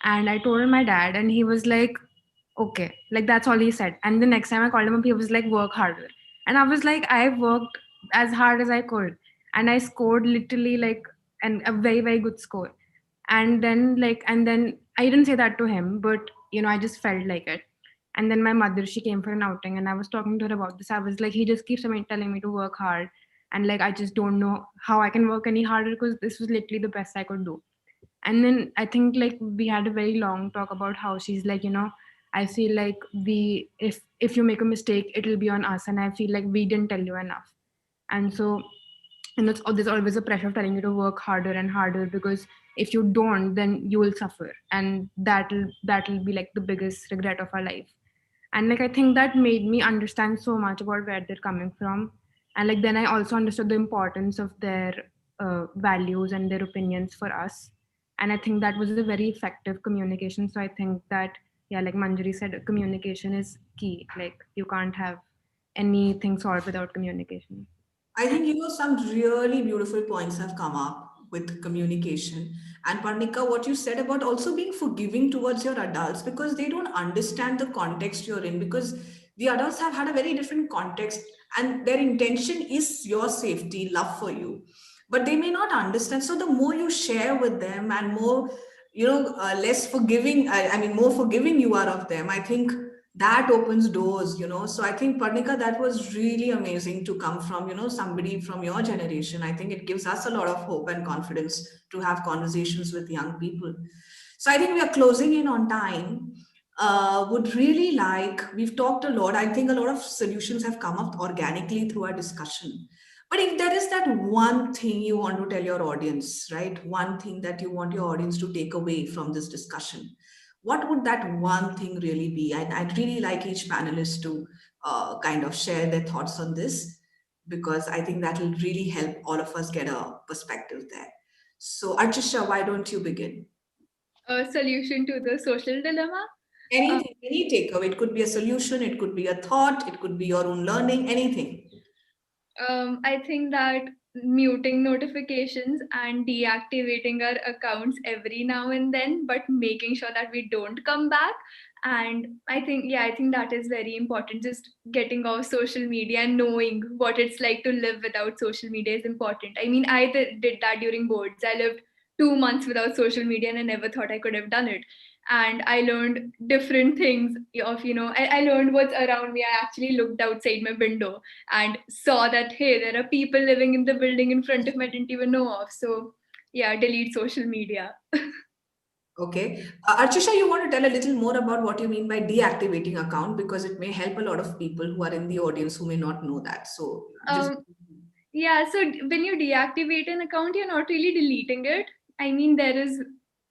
Speaker 5: And I told my dad, and he was like, okay, like that's all he said. And the next time I called him up, he was like, work harder. And I was like, I worked as hard as I could, and I scored literally like a very, very good score. And then I didn't say that to him, but I just felt like it. And then my mother, she came for an outing, and I was talking to her about this. I was like, he just keeps telling me to work hard, and like I just don't know how I can work any harder, because this was literally the best I could do. And then I think like we had a very long talk about how she's like, I feel like if you make a mistake, it'll be on us, and I feel like we didn't tell you enough. And so, and there's always a pressure of telling you to work harder and harder, because if you don't, then you will suffer, and that'll be like the biggest regret of our life. And like I think that made me understand so much about where they're coming from. And like then I also understood the importance of their values and their opinions for us. And I think that was a very effective communication. So I think that, yeah, like Manjari said, communication is key. Like you can't have anything solved without communication.
Speaker 2: I think, some really beautiful points have come up with communication. And Parnika, what you said about also being forgiving towards your adults, because they don't understand the context you're in, because the adults have had a very different context and their intention is your safety, love for you. But they may not understand. So the more you share with them and more, less forgiving, I mean, more forgiving you are of them, I think that opens doors. So I think, Parnika, that was really amazing to come from, somebody from your generation. I think it gives us a lot of hope and confidence to have conversations with young people. So I think we are closing in on time. Would really like, we've talked a lot. I think a lot of solutions have come up organically through our discussion. But if there is that one thing you want to tell your audience, right? One thing that you want your audience to take away from this discussion, what would that one thing really be? I'd really like each panelist to kind of share their thoughts on this, because I think that will really help all of us get a perspective there. So, Archisha, why don't you begin?
Speaker 3: A solution to the social dilemma.
Speaker 2: Anything, any takeaway. It could be a solution, it could be a thought, it could be your own learning, anything.
Speaker 3: I think that muting notifications and deactivating our accounts every now and then, but making sure that we don't come back. And I think that is very important. Just getting off social media and knowing what it's like to live without social media is important. I mean, I did that during boards. I lived 2 months without social media and I never thought I could have done it. And I learned different things of, I learned what's around me. I actually looked outside my window and saw that, hey, there are people living in the building in front of me I didn't even know of. So yeah, delete social media.
Speaker 2: Okay. Archisha, you want to tell a little more about what you mean by deactivating account, because it may help a lot of people who are in the audience who may not know that. So
Speaker 3: Yeah, so when you deactivate an account, you're not really deleting it. I mean, there is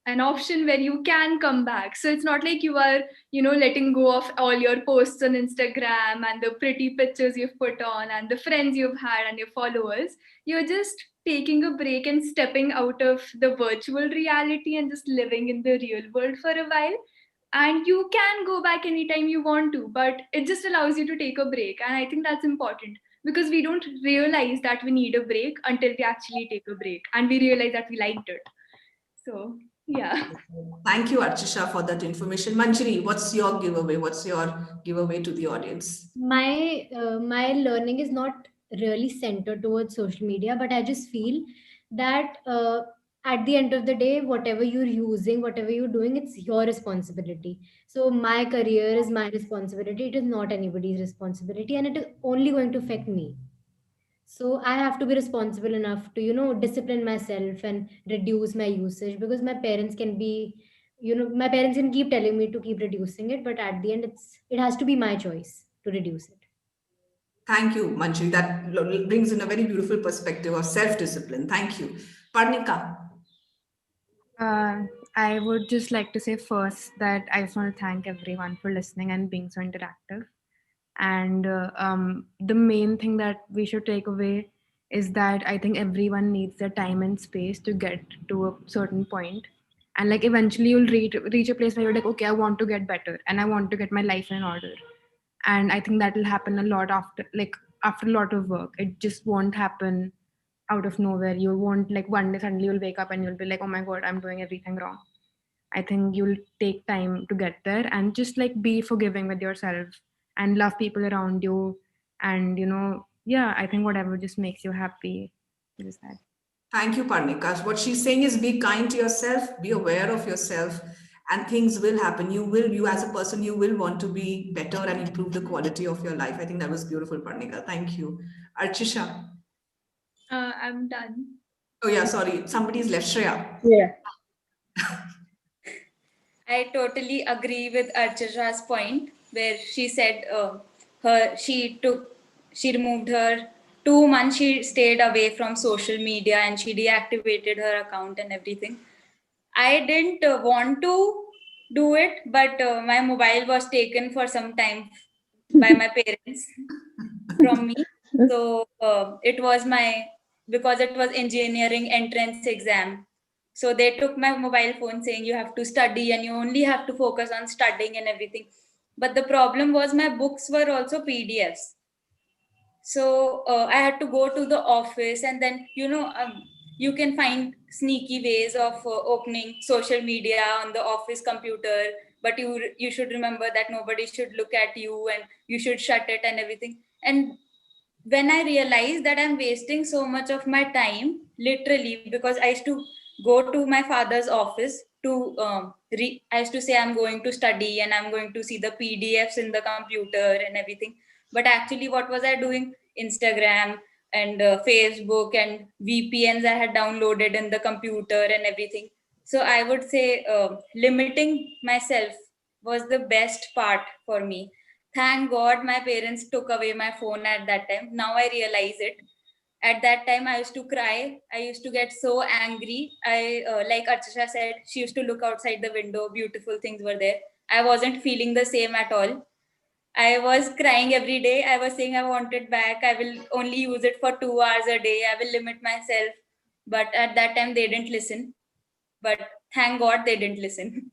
Speaker 3: an option where you can come back. So it's not like you are, letting go of all your posts on Instagram and the pretty pictures you've put on and the friends you've had and your followers. You're just taking a break and stepping out of the virtual reality and just living in the real world for a while. And you can go back anytime you want to, but it just allows you to take a break. And I think that's important, because we don't realize that we need a break until we actually take a break and we realize that we liked it. So yeah.
Speaker 2: Thank you, Archisha, for that information. Manjari, what's your giveaway? What's your giveaway to the audience?
Speaker 6: My learning is not really centered towards social media, but I just feel that at the end of the day, whatever you're using, whatever you're doing, it's your responsibility. So my career is my responsibility. It is not anybody's responsibility, and it is only going to affect me. So I have to be responsible enough to, discipline myself and reduce my usage, because my parents can be, my parents can keep telling me to keep reducing it, but at the end it has to be my choice to reduce it.
Speaker 2: Thank you, Manjari. That brings in a very beautiful perspective of self-discipline. Thank you. Parnika.
Speaker 5: I would just like to say first that I just want to thank everyone for listening and being so interactive. And the main thing that we should take away is that I think everyone needs their time and space to get to a certain point. And like eventually you'll reach a place where you're like, okay, I want to get better and I want to get my life in order. And I think that will happen a lot after a lot of work. It just won't happen out of nowhere. You won't like one day suddenly you'll wake up and you'll be like, oh my god, I'm doing everything wrong. I think you'll take time to get there, and just like be forgiving with yourself and love people around you. And I think whatever just makes you happy is that.
Speaker 2: Thank you, Parnika. What she's saying is be kind to yourself, be aware of yourself, and things will happen. You as a person, you will want to be better and improve the quality of your life. I think that was beautiful, Parnika. Thank you. Archisha.
Speaker 3: I'm done.
Speaker 2: Oh yeah, sorry. Somebody's left. Shreya.
Speaker 7: Yeah.
Speaker 4: I totally agree with Archisha's point, where she said she removed her 2 months. She stayed away from social media and she deactivated her account and everything. I didn't want to do it, but my mobile was taken for some time by my parents from me. So it was because it was engineering entrance exam. So they took my mobile phone saying you have to study and you only have to focus on studying and everything. But the problem was my books were also PDFs. So I had to go to the office, and then, you can find sneaky ways of opening social media on the office computer, but you should remember that nobody should look at you and you should shut it and everything. And when I realized that I'm wasting so much of my time, literally, because I used to go to my father's office to I used to say I'm going to study and I'm going to see the PDFs in the computer and everything. But actually, what was I doing? Instagram and Facebook and VPNs I had downloaded in the computer and everything. So I would say limiting myself was the best part for me. Thank God my parents took away my phone at that time. Now I realize it. At that time, I used to cry. I used to get so angry. Like Archisha said, she used to look outside the window. Beautiful things were there. I wasn't feeling the same at all. I was crying every day. I was saying I want it back. I will only use it for 2 hours a day. I will limit myself. But at that time, they didn't listen. But thank God they didn't listen.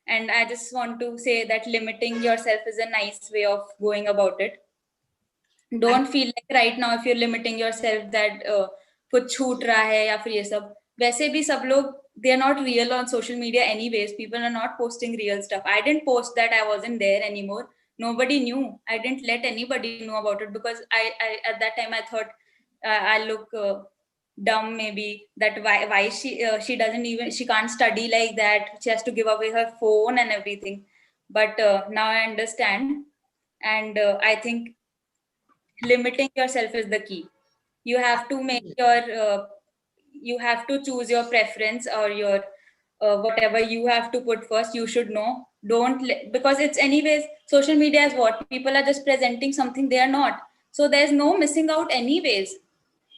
Speaker 4: And I just want to say that limiting yourself is a nice way of going about it. Don't feel like right now if you're limiting yourself that कुछ छूट रहा है या फिर ये सब. वैसे भी सब लोग, they are not real on social media anyways. People are not posting real stuff. I didn't post that I wasn't there anymore. Nobody knew. I didn't let anybody know about it because I at that time I thought I look dumb maybe, that why she doesn't even, she can't study like that. She has to give away her phone and everything. But now I understand, and I think limiting yourself is the key. You have to make you have to choose your preference or your whatever you have to put first. You should know. Because it's anyways, social media is what people are just presenting something they are not. So there's no missing out anyways.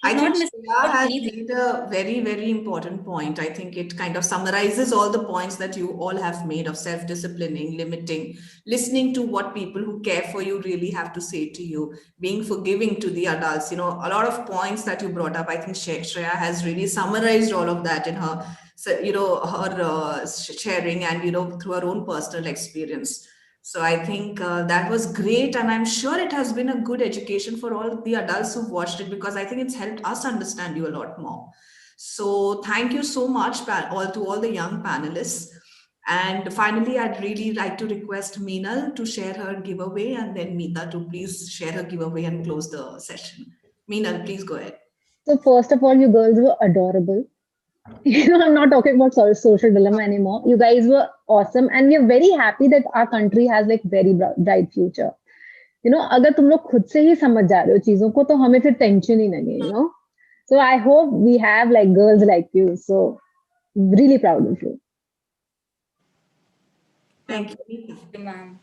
Speaker 2: I
Speaker 4: Not
Speaker 2: think
Speaker 4: necessarily
Speaker 2: Shreya has
Speaker 4: anything.
Speaker 2: made a very, very important point. I think it kind of summarizes all the points that you all have made of self-disciplining, limiting, listening to what people who care for you really have to say to you, being forgiving to the adults. You know, a lot of points that you brought up. I think Shreya has really summarized all of that in her, her sharing and, through her own personal experience. So I think that was great, and I'm sure it has been a good education for all the adults who've watched it, because I think it's helped us understand you a lot more. So thank you so much, to all the young panelists. And finally, I'd really like to request Meenal to share her giveaway, and then Meeta to please share her giveaway and close the session. Meenal, please go ahead.
Speaker 7: So first of all, you girls were adorable. I'm not talking about social dilemma anymore. You guys were awesome, and we are very happy that our country has like very bright future. अगर तुम लोग खुद से ही समझ जा रहे हो चीजों को, तो हमें फिर टेंशन ही नहीं है. So I hope we have like girls like you. So really proud of you.
Speaker 2: Thank you, Meeta.
Speaker 4: Thank you, ma'am.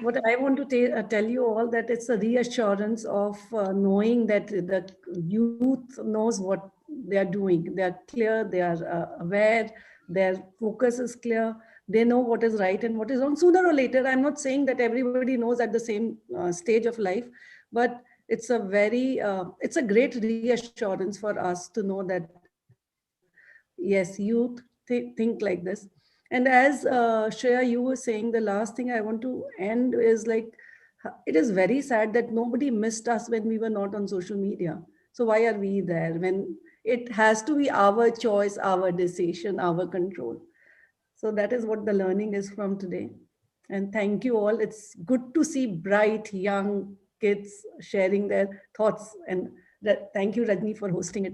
Speaker 1: What I want to tell you all, that it's a reassurance of knowing that the youth knows what they are doing. They are clear, they are aware, their focus is clear. They know what is right and what is wrong. Sooner or later, I'm not saying that everybody knows at the same stage of life, but it's a great reassurance for us to know that, yes, youth think like this. And as Shreya, you were saying, the last thing I want to end is like, it is very sad that nobody missed us when we were not on social media. So why are we there when it has to be our choice, our decision, our control? So that is what the learning is from today. And thank you all. It's good to see bright young kids sharing their thoughts. And thank you, Rajni, for hosting it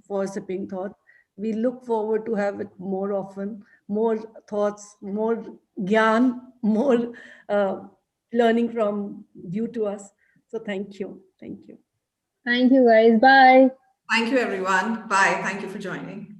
Speaker 1: for Sipping Thought. We look forward to have it more often, more thoughts, more gyan, more learning from you to us. So thank you. Thank you.
Speaker 7: Thank you guys. Bye.
Speaker 2: Thank you, everyone. Bye. Thank you for joining.